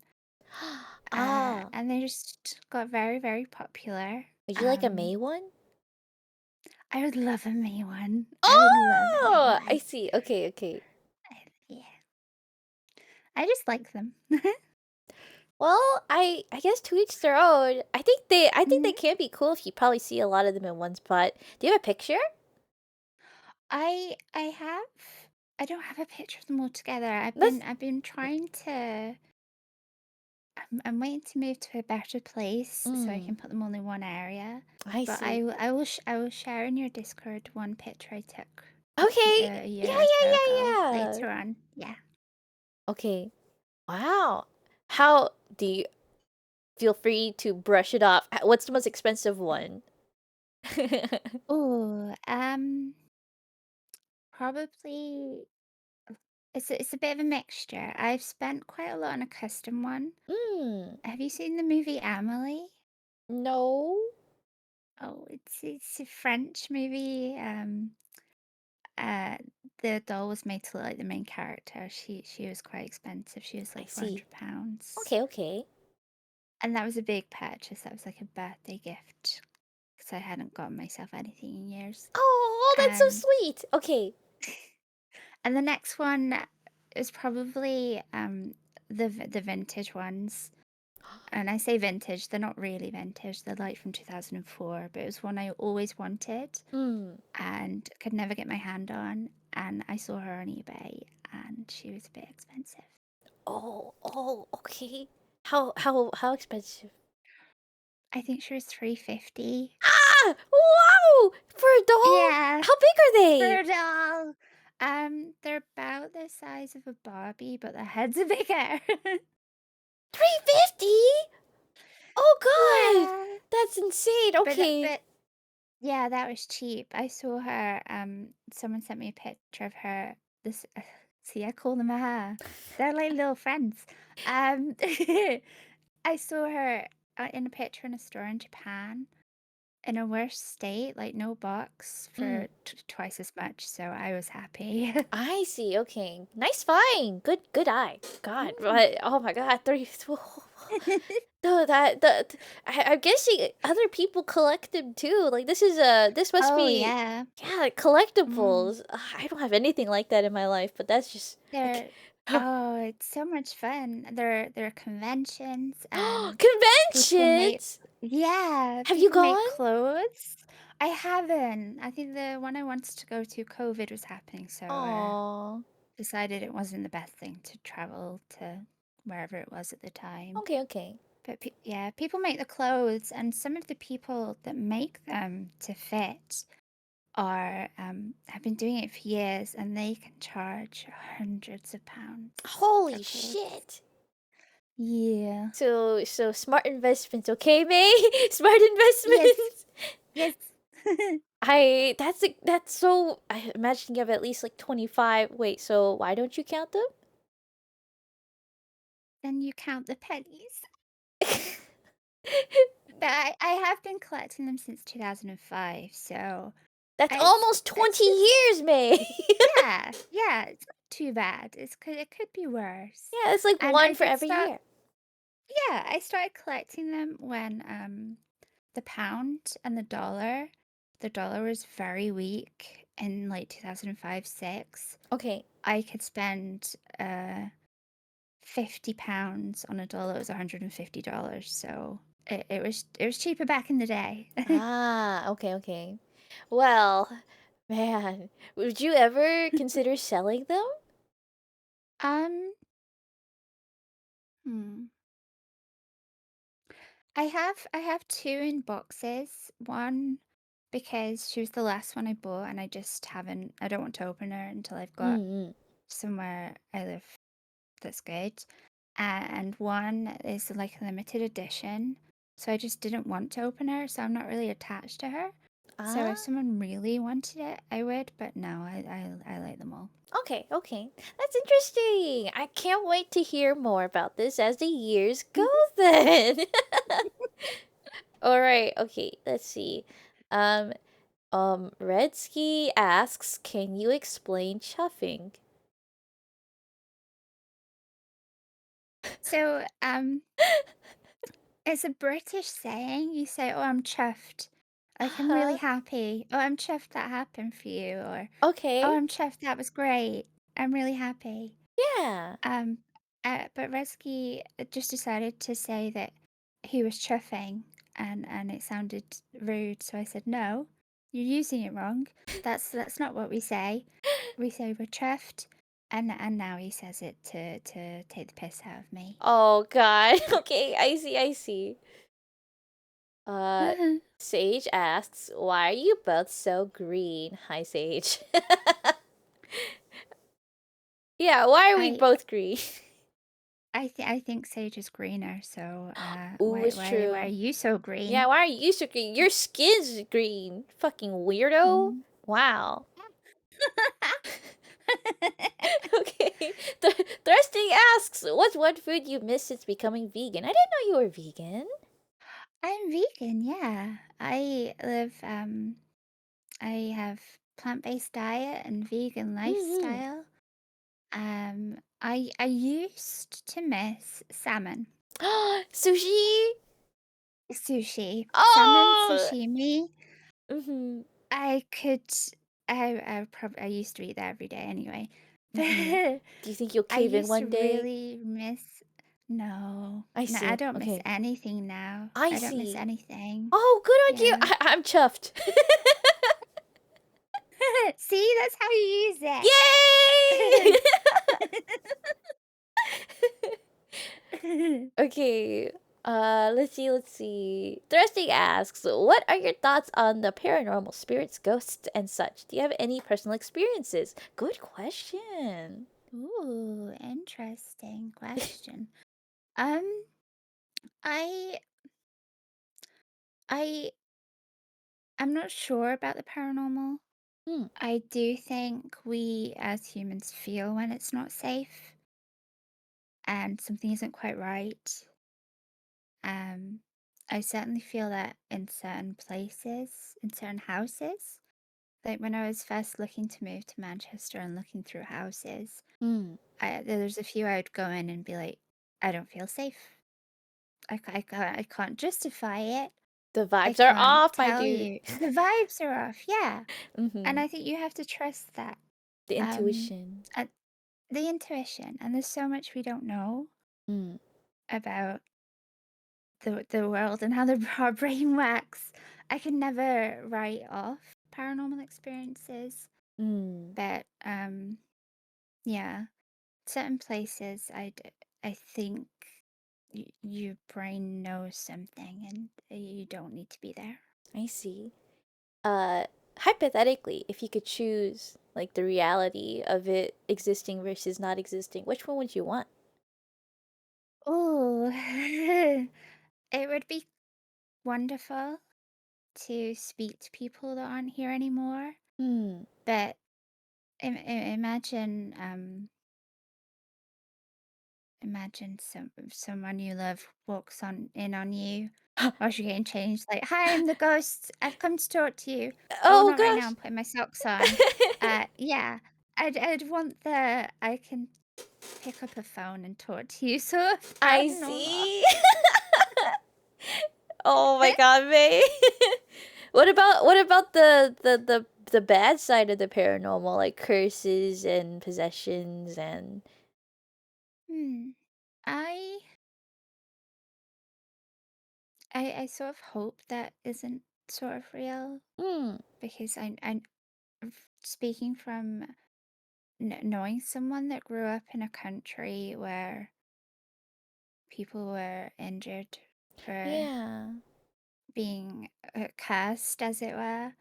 Ah. and they just got very, very popular. Would you like a May one? I would love a May one. I would love a May Oh, I one. see. Okay, okay. Yeah, I just like them. Well, I guess to each their own. I think they Mhm. can be cool if you probably see a lot of them in one spot. Do you have a picture? I have. I don't have a picture of them all together. That's I've been trying to. I'm waiting to move to a better place so I mm, can put them all in one area. I But see. I will share in your Discord one picture I took Okay. a Yeah, year or yeah, so ago. yeah, yeah. Later on, yeah. Okay. Wow. How do you feel free to brush it off? What's the most expensive one? Oh, probably it's a bit of a mixture. I've spent quite a lot on a custom one. Mm. Have you seen the movie Amelie? No. Oh, it's a French movie. Uh, the doll was made to look like the main character. She was quite expensive. She was I like see. £400, Okay, okay. and that was a big purchase. That was like a birthday gift because I hadn't gotten myself anything in years. Oh, that's so Um, sweet. Okay. and the next one is probably the vintage ones. And I say vintage, they're not really vintage. They're like from 2004, but it was one I always wanted Mm. and could never get my hand on. And I saw her on eBay, and she was a bit expensive. Oh, oh, okay. How expensive? I think she was 350. Ah! Wow! For a doll? Yeah, How big are for they? a doll. They're about the size of a Barbie, but their heads are bigger. 350? Oh god! Yeah. That's insane. Okay. But yeah, that was cheap. I saw her, someone sent me a picture of her. This, see, I call them her. They're like little friends. Um, I saw her in a picture in a store in Japan in a worse state, like no box Mm. for twice as much. So I was happy. I see. Okay. Nice find. Good eye. God, Mm. but oh my god, 30. No, I'm guessing other people collect them too. Like this must Oh be yeah. yeah, like Mm. collectibles. I don't have anything like that in my life, but that's just like They're oh, it's so much fun. There are conventions and people make conventions. yeah, Have you people make gone? clothes. I haven't. I think the one I wanted to go to, COVID was happening, so Oh. decided it wasn't the best thing to travel to wherever it was at the time. Okay, okay. But yeah, people make the clothes, and some of the people that make them to fit are have been doing it for years, and they can charge hundreds of pounds for Holy clothes. shit. Yeah. So smart investments, okay, May? Smart Yes. investments. Yes. That's so I imagine you have at least like 25. Wait, so why don't you count them? Then you count the pennies. But I have been collecting them since 2005, so That's almost it's 20 just years, May. yeah, yeah, it's not too bad. It could be worse. Yeah, it's like And one I for did every start year. yeah, I started collecting them when the pound and the dollar was very weak in like 2005, 6. Okay. I could spend £50 on a dollar. It was $150. So it was cheaper back in the day. Ah, okay, okay. Well, Man, would you ever consider selling them? Um, hmm. I have two in boxes. One because she was the last one I bought and I don't want to open her until I've got Mm-mm. somewhere I live that's good. And one is like a limited edition. So I just didn't want to open her, so I'm not really attached to her. So if Ah, someone really wanted it, I would, but no, I like them all. okay, okay. That's interesting. I can't wait to hear more about this as the years go then. All right, okay, let's see. Um, Redsky asks, can you explain chuffing? So, it's a British saying. You say, "Oh, I'm chuffed." Like, "I'm really Uh-huh. happy." "Oh, I'm chuffed that happened for you," or, "Oh, Okay. I'm chuffed that was great. I'm really happy." Yeah. Um, but Resky just decided to say that he was chuffing, and it sounded rude, so I said, "No, you're using it wrong. That's not what we say. We say we're chuffed." And now he says it to take the piss out of me. Oh god. Okay, I see, I see. Uh Sage asks, why are you both so green? Hi Sage. Yeah, why are we I both green? I think sage is greener, so Ooh, it's why are true. you so Yeah, green? why are you so green? Your skin's green. Fucking weirdo. Mm. Wow. Okay. Thrusting asks, what's one food you miss since becoming vegan? I didn't know you were vegan. I'm vegan, yeah. I have plant-based diet and vegan Mm-hmm. lifestyle. I used to miss salmon, Sushi? sushi, salmon Oh! sashimi. Mm-hmm. I could I used to eat that every day anyway. Mm-hmm. But Do you think you'll I cave in used to one day? really miss no. I No, I see. don't miss Okay. anything now. I I don't miss see. anything. Oh, good on you. Yeah. I'm chuffed. See, that's how you use Yay! it. Okay. Let's see, let's see. Thirsty asks, what are your thoughts on the paranormal spirits, ghosts, and such? Do you have any personal experiences? Good question. Ooh, interesting question. Um, I I I'm not sure about the paranormal. Hmm. I do think we as humans feel when it's not safe and something isn't quite right. Um, I certainly feel that in certain places, in certain houses. Like when I was first looking to move to Manchester and looking through houses, Hmm. there's a few I would go in and be like, I don't feel safe. I can't justify it. The I vibes are can't off, my tell dude. you. The vibes are off, yeah. And Mm-hmm. I think you have to trust that. The Um, intuition. uh, the intuition, and there's so much we don't know Mm. about the world and how our brain works. I can never write off paranormal experiences, Mm. but yeah, certain places I think your brain knows something and you don't need to be there. I see. Uh, Hypothetically, if you could choose, like, the reality of it existing versus not existing, which one would you want? Oh, it would be wonderful to speak to people that aren't here anymore, Hmm. but imagine imagine someone you love walks on in on you while you're getting changed, like, "Hi, I'm the ghost. I've come to talk to you." "Oh, Oh not right now. gosh. I'm putting my socks on." Yeah, I'd want the I can pick up a phone and talk to you sort of I paranormal. see. Oh my god, May. What about the bad side of the paranormal, like curses and possessions and Hmm. I I sort of hope that isn't sort of real hmm. because I speaking from knowing someone that grew up in a country where people were injured for Yeah. being cursed, as it were,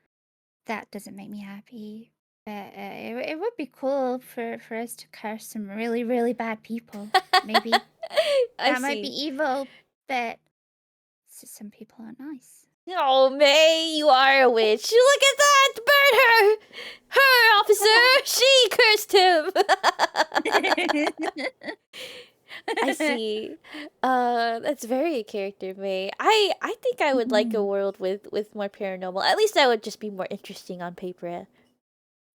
that doesn't make me happy. But it would be cool for us to curse some really, really bad people. Maybe I that might be see. evil, but some people are nice. Oh, May, you are a witch. Look at that! Burn her! Her, officer! She cursed him! I see. That's very character, May. I think I would like a Mhm. world with more paranormal. At least that would just be more interesting on paper.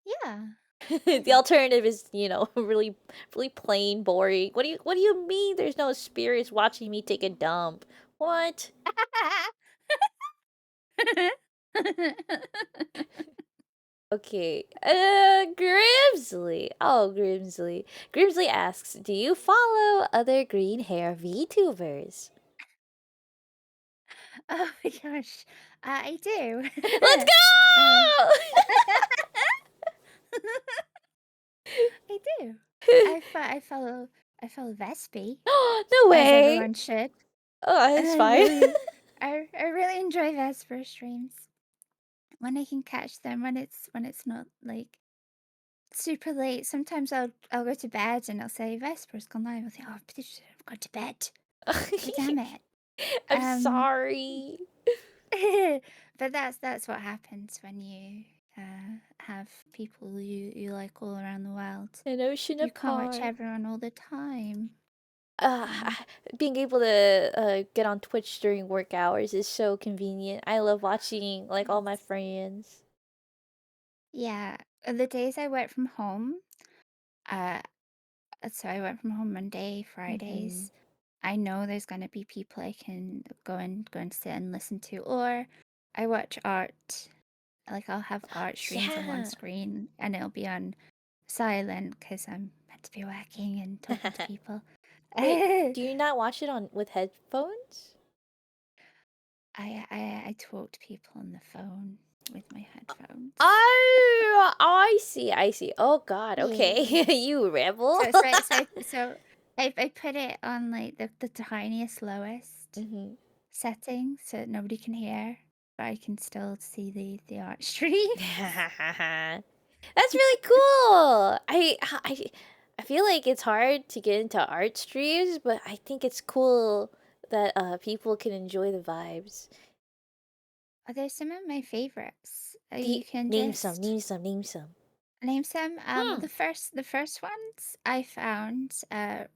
Yeah, The yeah. alternative is, really really plain boring. What do you mean there's no spirits watching me take a dump? What? Okay. Grimsley. Oh, Grimsley. Grimsley asks, "Do you follow other green hair VTubers?" Oh my gosh, I do. Let's uh, go! I do. I follow Vespi, No as way. everyone should, Oh, and that's fine. I really enjoy Vesper streams when I can catch them when it's not like super late. Sometimes I'll go to bed and I'll say Vesper's gone live. I'll think, oh, I've gone to bed. God damn it. I'm Um, sorry. but that's what happens when you have people you like all around the world. An ocean You can't watch apart. everyone all the time. uh, Um, Being able to get on Twitch during work hours is so convenient. I love watching like all my yes. friends. Yeah, the days I work from home, uh, so I work from home Monday, Mm-hmm. Fridays. I know there's gonna be people I can go and sit and listen to, or I watch art. Like I'll have art streams on one Yeah. screen, and it'll be on silent because I'm meant to be working and talking to people. Wait, do you not watch it on with headphones? I talk to people on the phone with my headphones. Oh, I see. I see. Oh God. Okay, Yeah. you rebel. I put it on like the tiniest, lowest Hmm. setting so that nobody can hear, but I can still see the art stream. That's really cool. I feel like it's hard to get into art streams, but I think it's cool that people can enjoy the vibes. Oh, there's some of my favorites. Do You can name some, just name some, name some. name some. Hmm. The first ones I found,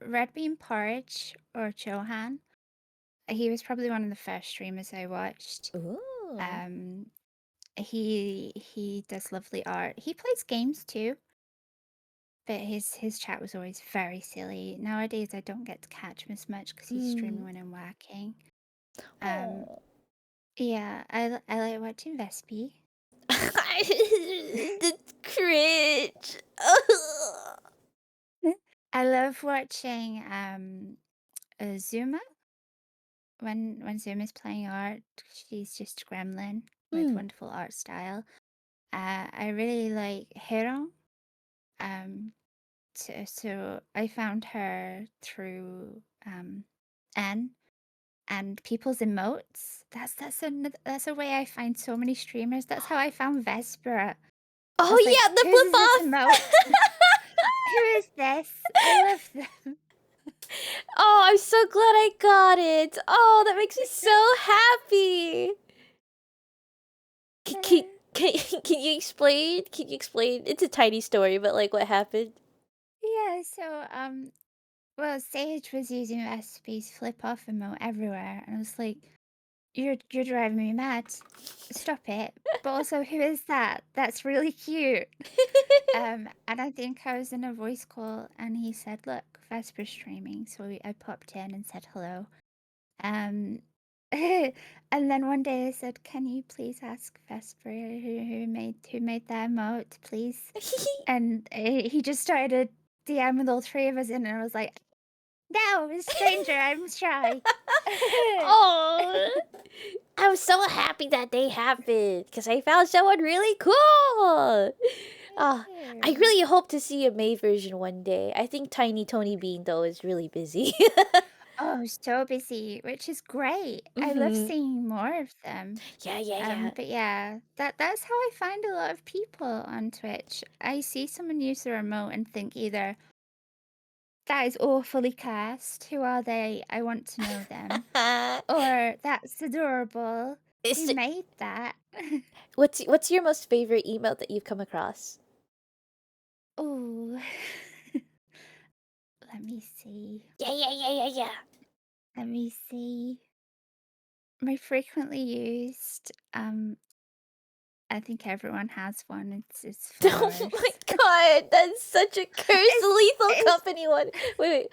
Red Bean Porridge or Johan. He was probably one of the first streamers I watched. Ooh. Um, he does lovely art. He plays games too, but his chat was always very silly. Nowadays, I don't get to catch him as much because he's streaming Hmm. when I'm working. Um, Oh. yeah, I like watching Vespi. That's cringe. I love watching Zuma when Zuma's playing art. She's just a gremlin with Hmm. wonderful art style. I really like Hero. Um, so I found her through N and people's emotes. That's a way I find so many streamers. That's how I found Vesper. I Oh was like, yeah, the whose flip is this off. emote? Who is this? I love them. Oh, I'm so glad I got it. Oh, that makes me so happy. Can, can, can you explain? Can you explain? It's a tiny story, but like what happened? Yeah, so well, Sage was using Vesper's flip off emote everywhere, and I was like, you're driving me mad. Stop it. But also, who is that? That's really cute. And I think I was in a voice call, and he said, "Look, Vesper's streaming." So I popped in and said hello. Um, and then one day I said, "Can you please ask Vesper who made that emote, please?" And he just started a DM with all three of us in, and I was like, "No, it's a stranger. I'm shy." Oh, I'm so happy that they happened because I found someone really cool. Me Ah, I too. really hope to see a May version one day. I think Tiny Tony Bean though is really busy. Oh, so busy, which is great. I love Hmm. seeing more of them. Yeah. But yeah, that's how I find a lot of people on Twitch. I see someone use the remote and think either that is awfully cast, who are they? I want to know them. Or that's adorable. Is Who made that? what's your most favorite email that you've come across? Oh, let me see. Yeah. Let me see. My frequently used, I think everyone has one. It's Oh my flowers. god, that's such a cursed It's Lethal it's Company one. Wait.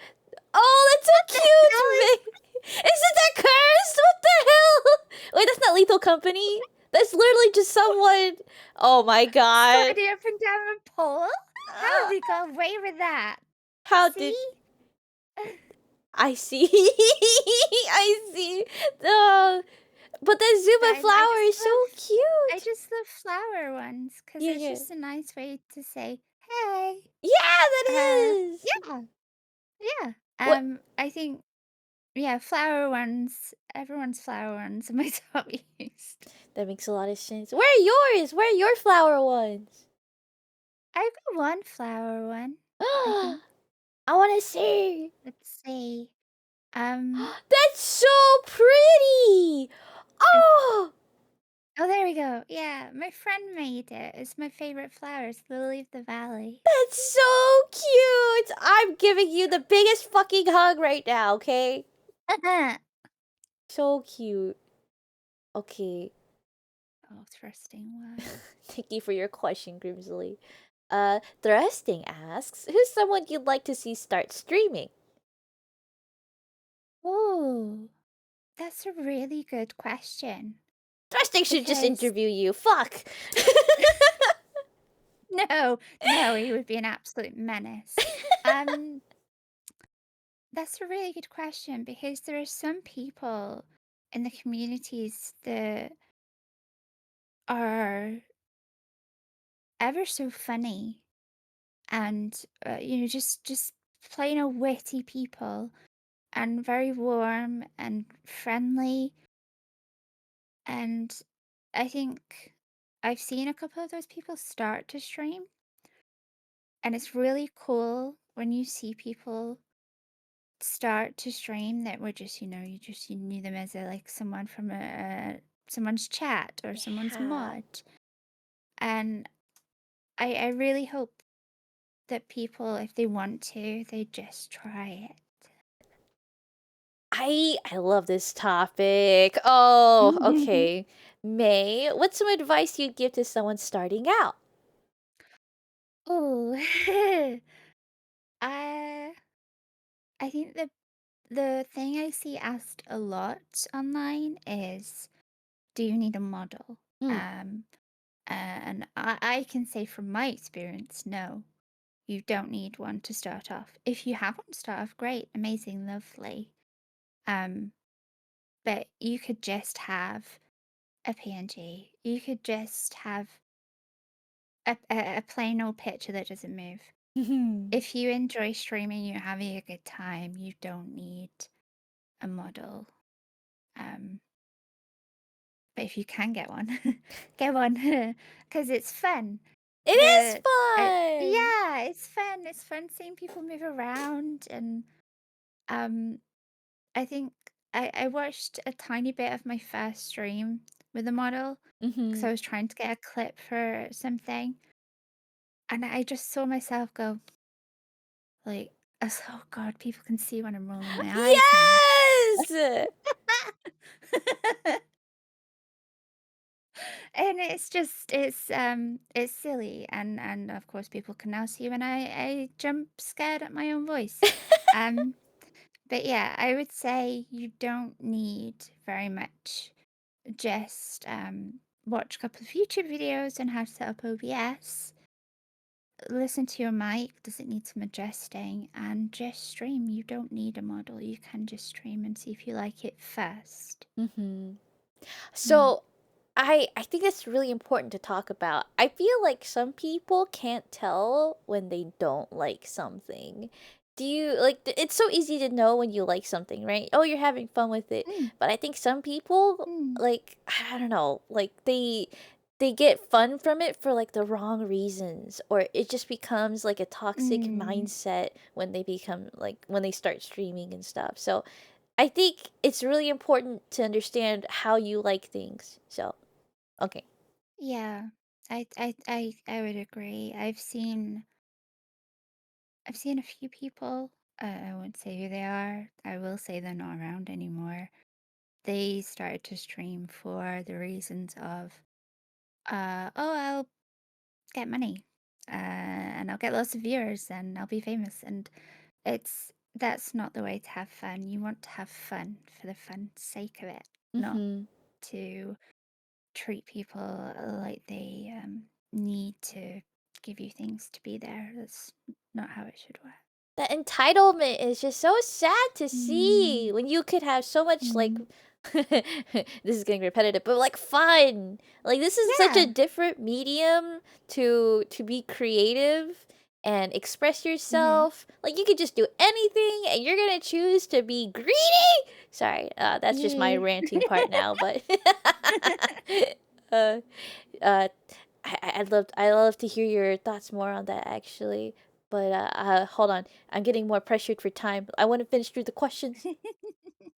Oh, that's what so the cute, hell is May. Isn't that cursed? What the hell? Wait, that's not Lethal Company. That's literally just someone. Oh my god. sliding up and down a pole? How Uh, did he go away with that? how See? did I see? I see. Oh, but the Zuma I flower just is so love I cute. just love flower ones because it's Yeah. just a nice way to say, hey. Yeah, that is. Yeah, yeah. What? I think yeah, flower ones. Everyone's flower ones are my top used. That makes a lot of sense. Where are yours? Where are your flower ones? I've got one flower one. I I think. want to see. Let's see. Um. That's so pretty. I- Oh, Oh, there we go. Yeah, my friend made it. It's my favorite flower. It's Lily of the Valley. that's so cute. I'm giving you the biggest fucking hug right now, okay? Oh, So cute. Okay. thrusting one. Thank you for your question, Grimsley. Thrusting asks, who's someone you'd like to see start streaming? Oh, that's a really good question. Thrusting should just Because interview you. Fuck. no, he would be an absolute menace. Um, that's a really good question because there are some people in the communities that are ever so funny and just plain old witty people and very warm and friendly. And I think I've seen a couple of those people start to stream, and it's really cool when you see people start to stream that were just, you knew them as like someone from someone's chat or someone's Yeah. mod. And I really hope that people, if they want to, they just try I love this topic. Oh, it. okay. May, what's some advice you'd give to someone starting out? Oh, I I think the thing I see asked a lot online is, do you need a model? Hmm. And I can say from my experience, no, you don't need one to start off. If you have one to start off, great, amazing, lovely. Um, but you could just have a PNG. You could just have a plain old picture that doesn't move. If you enjoy streaming, you're having a good time, you don't need a model. Um, but if you can get one, get one because it's fun. It is The fun. Yeah, it's fun. It's fun seeing people move around, and um, I think I watched a tiny bit of my first stream with a model because Mm-hmm. I was trying to get a clip for something, and I just saw myself go like, oh God, people can see when I'm rolling my eyes now. Yes! And it's silly, and of course people can now see when I jump scared at my own voice. Um, but yeah, I would say you don't need very much. Just watch a couple of YouTube videos on how to set up OBS. Listen to your mic, does it need some adjusting, and just stream. You don't need a model. You can just stream and see if you like it first. Mm-hmm. Mm. So I think that's really important to talk about. I feel like some people can't tell when they don't like something. Do you like it's so easy to know when you like something, right? Oh, you're having fun with it. Mm. But I think some people Mm. like I don't know, like they get fun from it for like the wrong reasons, or it just becomes like a toxic Mm. mindset when they become like when they start streaming and stuff. So I think it's really important to understand how you like things. So, okay. Yeah, I would agree. I've seen a few people. I won't say who they are. I will say they're not around anymore. They started to stream for the reasons of, oh, I'll get money, and I'll get lots of viewers, and I'll be famous. And that's not the way to have fun. You want to have fun for the fun sake of it, not Mm-hmm. to treat people like they need to give you things to be there. That's not how it should work. That entitlement is just so sad to see Mm. when you could have so much like Mm. this is getting repetitive, but like fun. Like this is such a Yeah. different medium to be creative and express Hmm. yourself. Like you could just do anything and you're going to choose to be greedy. Sorry, that's just my Yeah. ranting part now, but uh uh I'd love to hear your thoughts more on that actually. But hold on, I'm getting more pressured for time. I want to finish through the questions.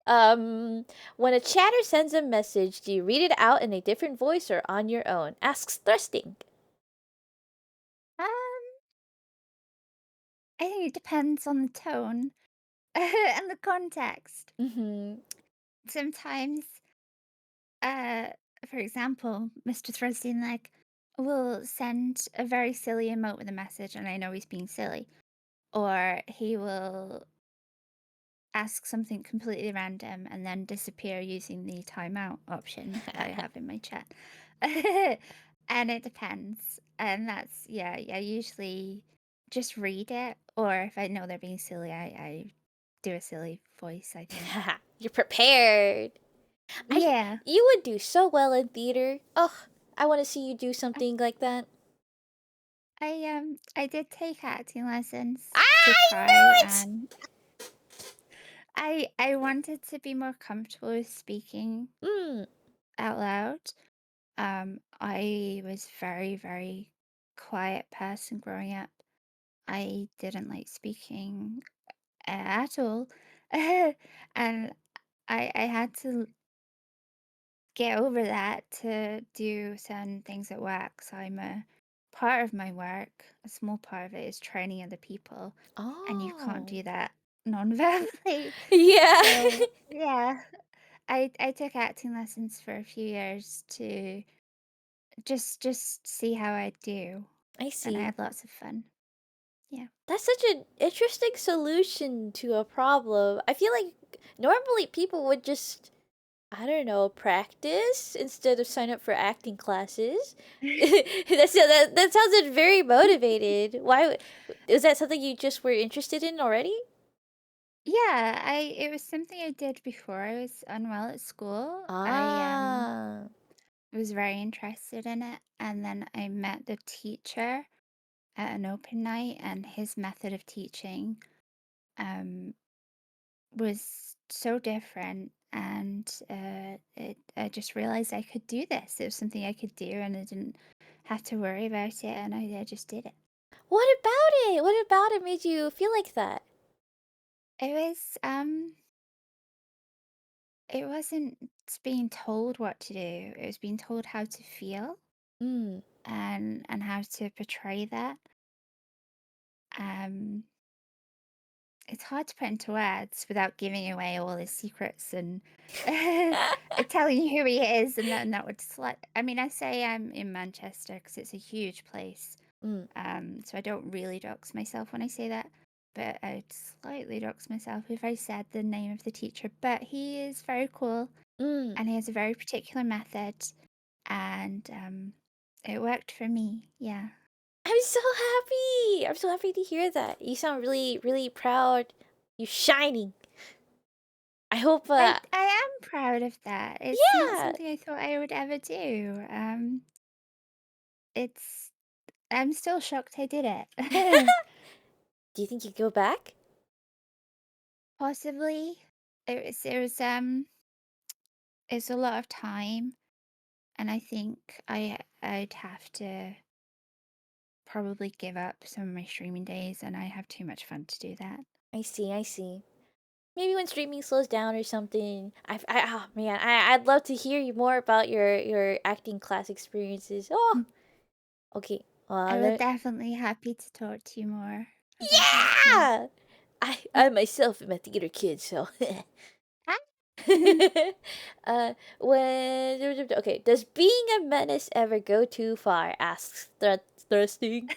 Um, when a chatter sends a message, do you read it out in a different voice or on your own? Asks Thrusting. um, I think it depends on the tone and the context. Mm-hmm. Sometimes, uh, for example, Mr. Thrusting like will send a very silly emote with a message, and I know he's being silly, or he will ask something completely random and then disappear using the timeout option that I have in my chat. And it depends. And that's, yeah, I usually just read it, or if I know they're being silly, I do a silly voice, I think. You're prepared. Yeah. You would do so well in theater. Oh, I want to see you do I something like that. I did take acting lessons to I try, knew it. and I wanted to be more comfortable with speaking Mm. out loud. I was very, very quiet person growing up. I didn't like speaking at all. And I had to get over that to do certain things at work. So I'm a part of my work, a small part of it is training other people, and you can't Oh. do that non-verbally. Yeah. So yeah, I took acting lessons for a few years to just see how I do, I and I see. had lots of fun. Yeah. That's such an interesting solution to a problem. I feel like normally people would just, I don't know, practice instead of sign up for acting classes. That sounds very motivated. Is that something you just were interested in already? Yeah, I it was something I did before I was unwell at school. I Ah. was very interested in it, and then I met the teacher at an open night, and his method of teaching um was so different, and I just realized I could do this. It was something I could do, and I didn't have to worry about it, and I just did it. What about it? What about it made you feel like that? It was it wasn't being told what to do. It was being told how to feel Mm. and how to portray that. Um, it's hard to put into words without giving away all his secrets and telling you who he is, and that would I mean, I say I'm in Manchester because it's a huge place. Mm. So I don't really dox myself when I say that, but I'd slightly dox myself if I said the name of the teacher. But he is very cool, Mm. and he has a very particular method, and it worked for me. Yeah. I'm so happy. I'm so happy to hear that. You sound really, really proud. You're shining. I hope I am proud of that. It's not yeah. something I thought I would ever do. It's I'm still shocked I did it. Do you think you go back? Possibly. It's a lot of time, and I think I'd have to probably give up some of my streaming days, and I have too much fun to do that. I see, I see. Maybe when streaming slows down or something. Oh man, I'd love to hear you more about your acting class experiences. Oh, Mm. okay. I will definitely happy to talk to you more about acting. Yeah. I myself am a theater kid, so. Ah. When okay, does being a menace ever go too far? Asks Thirsting.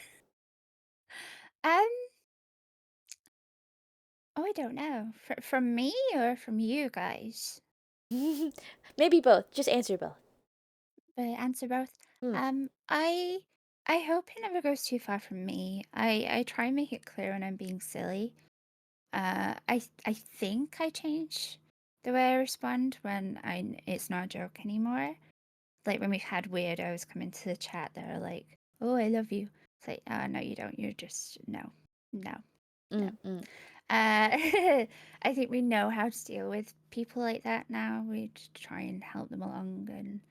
um, oh, I don't know. From me or from you guys? Maybe both. Just answer both. But answer both. Hmm. Um, I I hope it never goes too far from me. I try and make it clear when I'm being silly. I think I change the way I respond when it's not a joke anymore. Like when we've had weirdos come into the chat that are like, "Oh, I love you." It's like, no, you don't. You're just no, no, no. Mm, mm. I think we know how to deal with people like that now. We just try and help them along and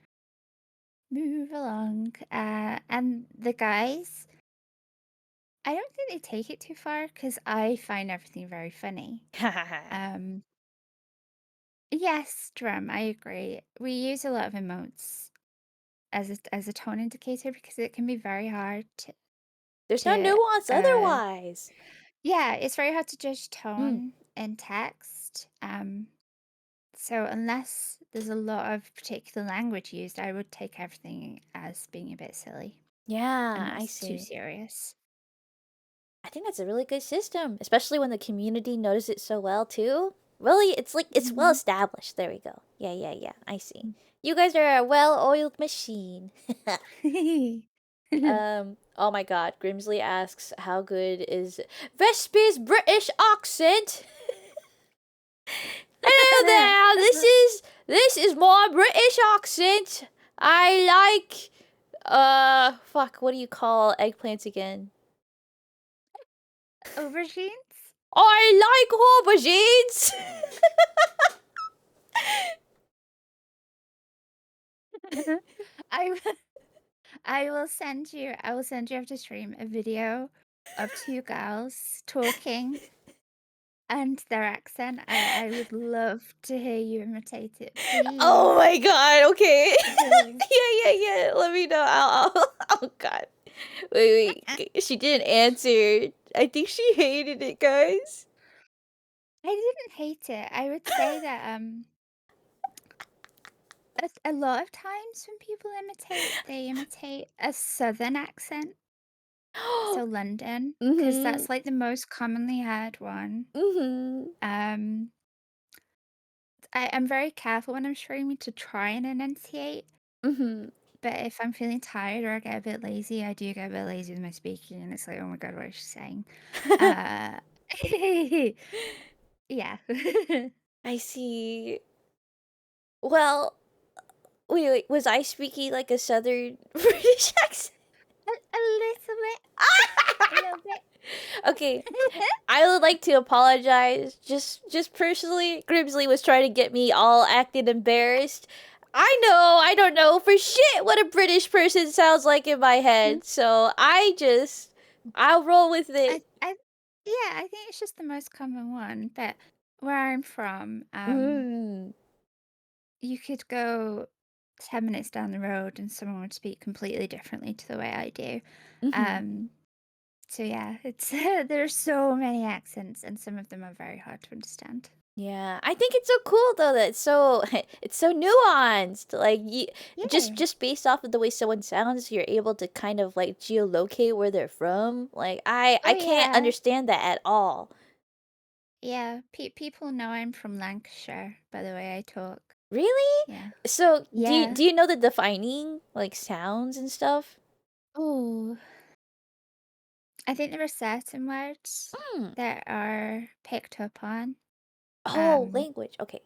move along. And the guys, I don't think they take it too far because I find everything very funny. Um, yes, Drum, I agree. We use a lot of emotes as a tone indicator because it can be very hard There's no to nuance otherwise. yeah, it's very hard to judge Mm. tone in text. So unless there's a lot of particular language used, I would take everything as being a bit silly and Yeah, not I too see. serious. I think that's a really good system, especially when the community knows it so well too. Really, it's like it's well Mhm. established. There we go. Yeah, yeah, yeah. I see. You guys are a well-oiled machine. Oh my god, Grimsley asks how good is Vespi's British accent? Hello there, this is my British accent. I like fuck, what do you call eggplants again? Aubergines? I like aubergines. I w- I will send you after stream a video of two gals talking and their accent. I would love to hear you imitate it, Oh please. my god, okay. Please. Yeah, yeah, yeah. Let me know. Oh god. Wait. She didn't answer. I think she hated it, guys. I didn't hate it. I would say that a lot of times when people imitate, they imitate a southern accent. So London, because Mhm. that's like the most commonly heard one. Mhm. Um, I'm very careful when I'm streaming to try and enunciate, Mhm. but if I'm feeling tired or I get a bit lazy, I do get a bit lazy with my speaking, and it's like, oh my god, what is she saying? Uh, yeah. I see. Well, wait. Was I speaking like a southern British accent? A little bit, a little bit. Okay, I would like to apologize. Just personally, Grimsley was trying to get me all acting embarrassed. I don't know for shit what a British person sounds like in my head. So I'll roll with it. I, yeah, I think it's just the most common one. But where I'm from, Mm. you could go 10 minutes down the road and someone would speak completely differently to the way I do. Mhm. Um, so yeah, it's there's so many accents and some of them are very hard to understand. Yeah, I think it's so cool though that it's so it's so nuanced. Like Yeah. just based off of the way someone sounds, you're able to kind of like geolocate where they're from. Like I Oh can't yeah. understand that at all. Yeah. People know I'm from Lancashire by the way I talk. Really? Yeah. So Yeah. do you know the defining like sounds and stuff? Oh, I think there are certain words Mm. that are picked up on. Oh, Um, language. Okay.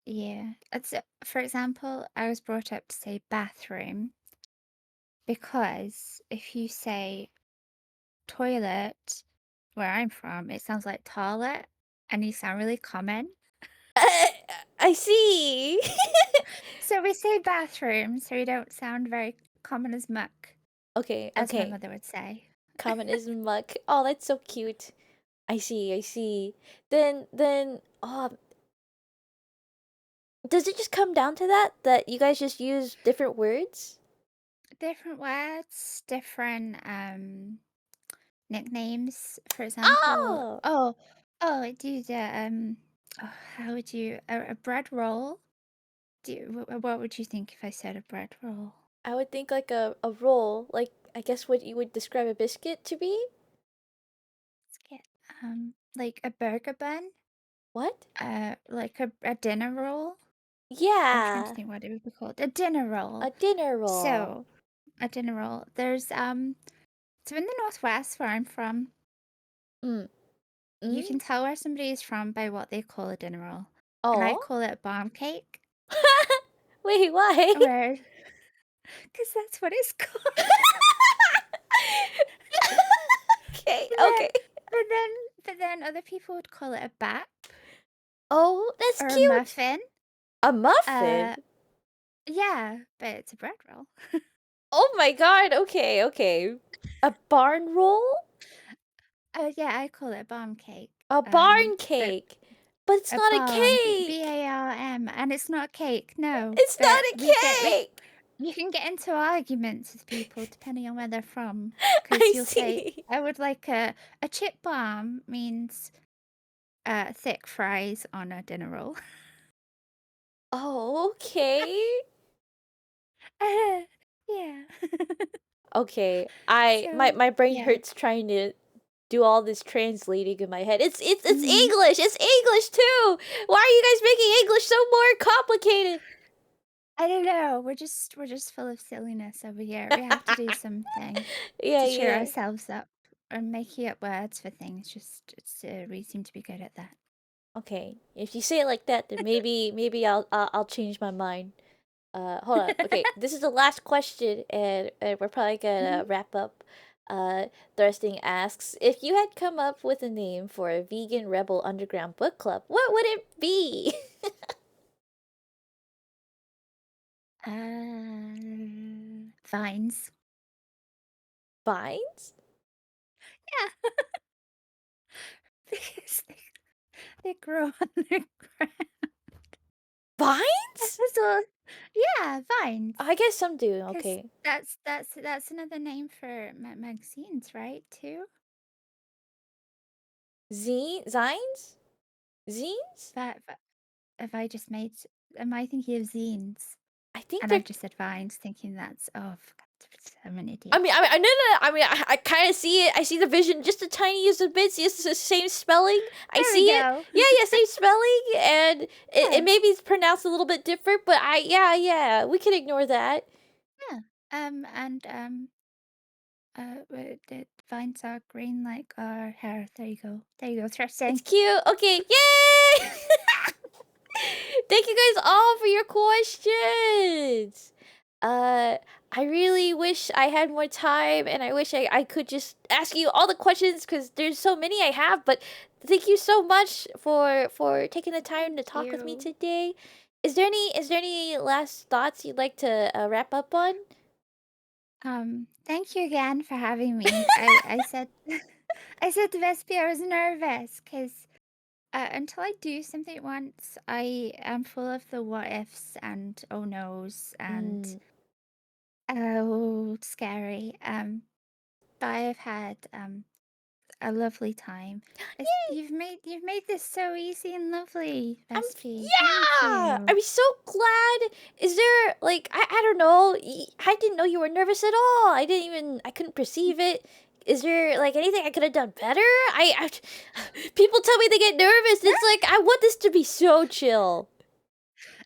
Yeah. It's for example, I was brought up to say bathroom because if you say toilet where I'm from, it sounds like toilet and you sound really common. I see. So we say bathroom so we don't sound very common as muck, Okay, as my okay. mother would say. Common is muck. Oh, that's so cute. I see, I see. Then does it just come down to that you guys just use different words? Different words, different nicknames. For example, Oh, I do the oh, how would you a bread roll? What would you think if I said a bread roll? I would think like a roll, like I guess what you would describe a biscuit to be? Let's get like a burger bun, What? like a dinner roll. I'm trying to Yeah, think what it would be called. A dinner a roll. dinner roll. So a dinner roll. There's so in the northwest where I'm from, Mm. you Mm? can tell where somebody is from by what they call a dinner roll, and I Oh? call it bomb cake. Wait, why? Where, because that's what it's called. Okay, But then, okay. but then, but then other people would call it a bap Oh, that's or a cute. muffin. A muffin? Uh, yeah, but it's a bread roll. Oh my god, okay, okay. A barn roll? Oh yeah, I call it a bomb cake. A barn But cake. But it's a not a bomb, cake. BARM, and it's not cake, no. It's not But a we cake. you can get into arguments with people depending on where they're from, because I you'll say, see. I would like a chip bomb means thick fries on a dinner roll. Oh, okay. Yeah. Okay. I my So my brain yeah. hurts trying to do all this translating in my head. It's Mhm. English. It's English too. Why are you guys making English so more complicated? I don't know. We're just full of silliness over here. We have to do something Yeah, to cheer yeah. ourselves up, and making up words for things. Just we seem to be good at that. Okay. If you say it like that, then maybe I'll change my mind. Hold on. Okay, this is the last question, and we're probably Mhm. gonna wrap up. Thirsting asks if you had come up with a name for a vegan rebel underground book club, what would it be? Vines. Vines? Yeah, because they grow on the ground. Vines? So, yeah, vines. I guess some do. Because Okay. that's another name for magazines, right? Too. Zines? Zines? But if I just made, am I thinking of zines? I think And they're. I've just said vines, thinking that's I'm an I idiot. mean, no, no. I mean, I kind of see it. I see the vision just the tiniest of bits. It's the same spelling. I There we see it. go. Yeah, yeah, same spelling, and it Yeah, maybe it's pronounced a little bit different, but yeah, we can ignore that. yeah. And the vines are green like our hair. There you go. There you go. It's Thrusting. cute. Okay, yay! Thank you guys all for your questions. Uh, I really wish I had more time, and I wish I could just ask you all the questions because there's so many I have. But thank you so much for taking the time to Thank talk with me you. today. Is there any last thoughts you'd like to wrap up on? Thank you again for having me. I said I said to Vespi I was nervous because until I do something once, I am full of the what ifs and oh no's and Mm. oh scary. But I've had a lovely time. Yay! You've made this so easy and lovely, Vespi. Thank Yeah! you. I'm so glad. Is there like I don't know. I didn't know you were nervous at all. I couldn't perceive it. Is there like anything I could have done better? I people tell me they get nervous. It's like I want this to be so chill.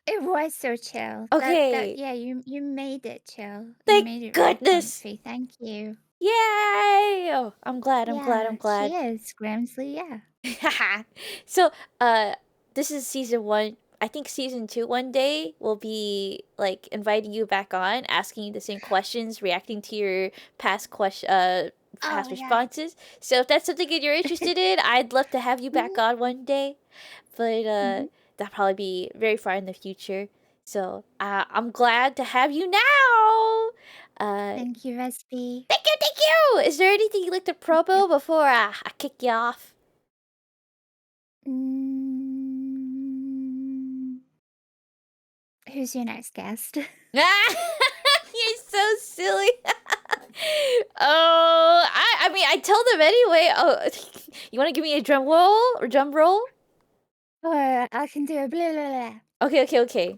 It was so chill. That Okay. yeah, you made it chill. You Thank made it really goodness. comfy. Thank you. Yay! Oh, I'm glad. I'm Yeah, glad. cheers, Gramsley. Yeah. So, uh, this is season one. I think season 2 one day will be like inviting you back on, asking you the same questions, reacting to your Oh past yeah. responses. So if that's something that you're interested in, I'd love to have you back on one day. But Mm-hmm. that'll probably be very far in the future. So I'm glad to have you now. Thank you, Resby. Thank you, thank you. Is there anything you'd like to promo before I kick you off? Mm, who's your next guest? You're so silly. Oh, I mean, I tell them anyway. Oh, you want to give me a drum roll or drum roll? Or I can do a blah blah blah. Okay, okay, okay.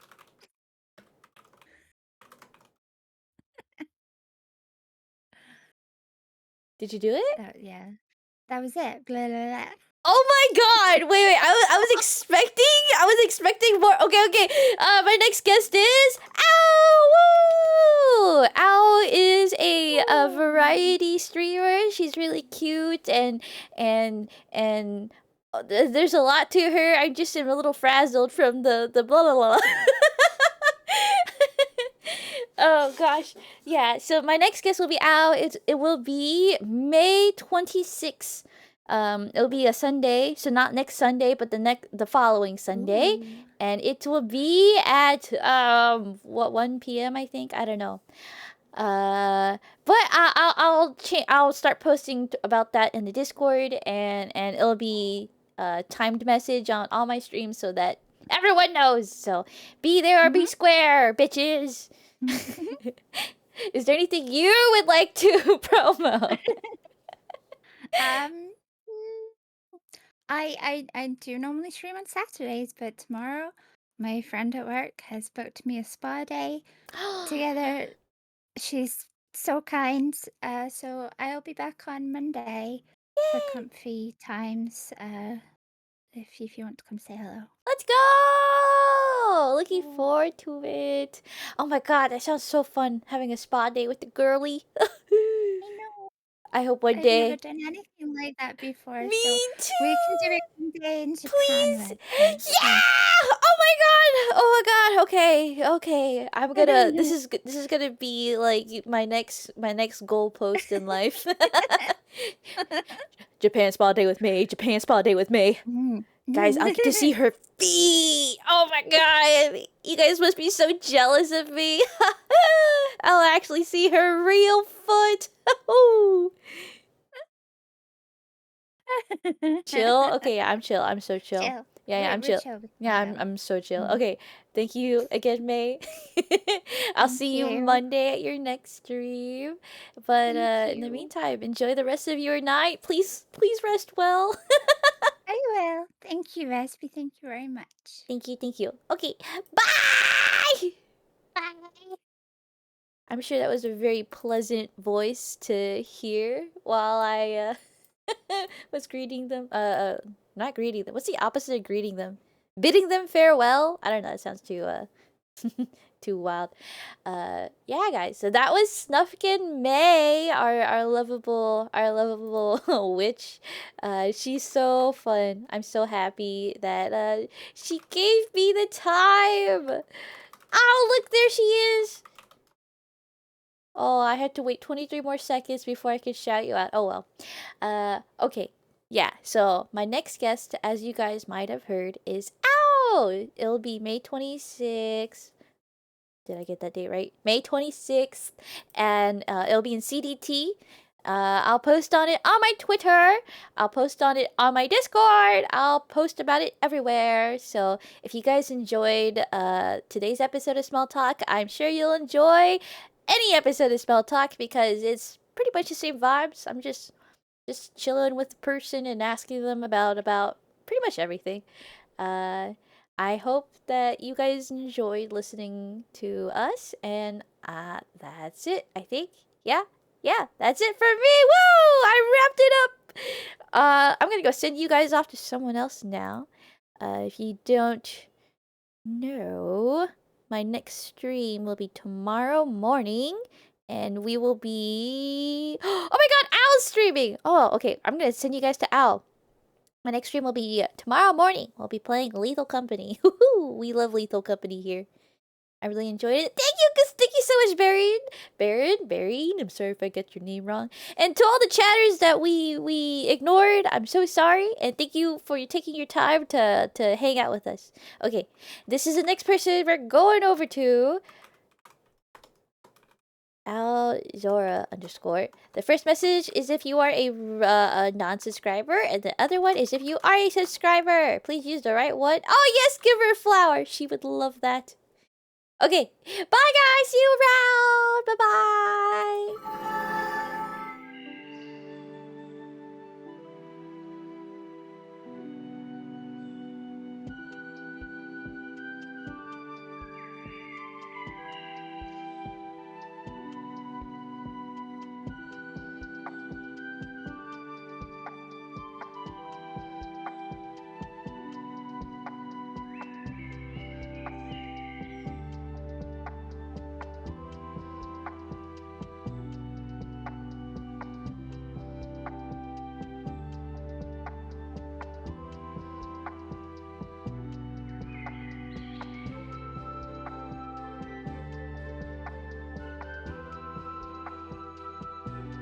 Did you do it? Yeah, that was it. Blah blah blah. Oh my god! Wait, wait. I was expecting more. Okay, okay. My next guest is Ow! Woo! Ow is a Woo. variety streamer. She's really cute and there's a lot to her. I just am a little frazzled from the blah blah blah. Oh gosh, yeah. So my next guest will be Al. It will be May 26th. It'll be a Sunday, so not next Sunday, but the following Sunday, Ooh. and it will be at 1 p.m. I think. I don't know. But I'll start posting about that in the Discord, and it'll be a timed message on all my streams so that everyone knows. So be there or be Mhm. square, bitches. Is there anything you would like to promo? um, I do normally stream on Saturdays, but tomorrow my friend at work has booked me a spa day together. She's so kind. So I'll be back on Monday for Yay! comfy times. If you want to come say hello. Let's go! Looking Oh, forward to it. Oh my god, that sounds so fun having a spa day with the girly. I know. I hope one I've never day. done anything like that before, so Me we can do too! it one day in Japan, Please! Leslie. Yes. Yeah! Oh my god! Oh my god! Okay, okay. I'm gonna. This is gonna be like my next goal post in life. Japan spa day with me. Japan spa day with me. Mm. Guys, I'll get to see her feet. Oh my god. You guys must be so jealous of me. I'll actually see her real foot. Chill? Okay, yeah, I'm chill. I'm so chill. Chill. Yeah, yeah, I'm We're chill. chill with Yeah, Mayo. I'm so chill. Mm. Okay, thank you again, May. I'll Thank see you you. Monday at your next stream. But Thank in the you. meantime, enjoy the rest of your night. Please rest well. I will. Thank you, Raspy. Thank you very much. Thank you, thank you. Okay, bye. Bye. I'm sure that was a very pleasant voice to hear while I was greeting them. Not greeting them. What's the opposite of greeting them? Bidding them farewell. I don't know. That sounds too too wild. Yeah, guys. So that was Snufkin May, our lovable witch. She's so fun. I'm so happy that she gave me the time. Oh, look, there she is. Oh, I had to wait 23 more seconds before I could shout you out. Oh well. Okay. Yeah, so my next guest, as you guys might have heard, is Ow! It'll be May 26th. Did I get that date right? May 26th. And it'll be in CDT. I'll post on it on my Twitter. I'll post on it on my Discord. I'll post about it everywhere. So if you guys enjoyed today's episode of Small Talk, I'm sure you'll enjoy any episode of Small Talk because it's pretty much the same vibes. I'm just chilling with the person and asking them about pretty much everything. Uh, I hope that you guys enjoyed listening to us, and that's it. I think, yeah, yeah, that's it for me. Woo! I wrapped it up. I'm gonna go send you guys off to someone else now. If you don't know, my next stream will be tomorrow morning. And we will be. Oh my god, Al's streaming! Oh, okay. I'm gonna send you guys to Al. My next stream will be tomorrow morning. We'll be playing Lethal Company. Woohoo! We love Lethal Company here. I really enjoyed it. Thank you so much, Baron. I'm sorry if I got your name wrong. And to all the chatters that we ignored, I'm so sorry. And thank you for taking your time to hang out with us. Okay, this is the next person we're going over to. Alzora _ The first message is if you are a non-subscriber, and the other one is if you are a subscriber. Please use the right one. Oh yes, give her a flower. She would love that. Okay, bye guys. See you around. Bye bye.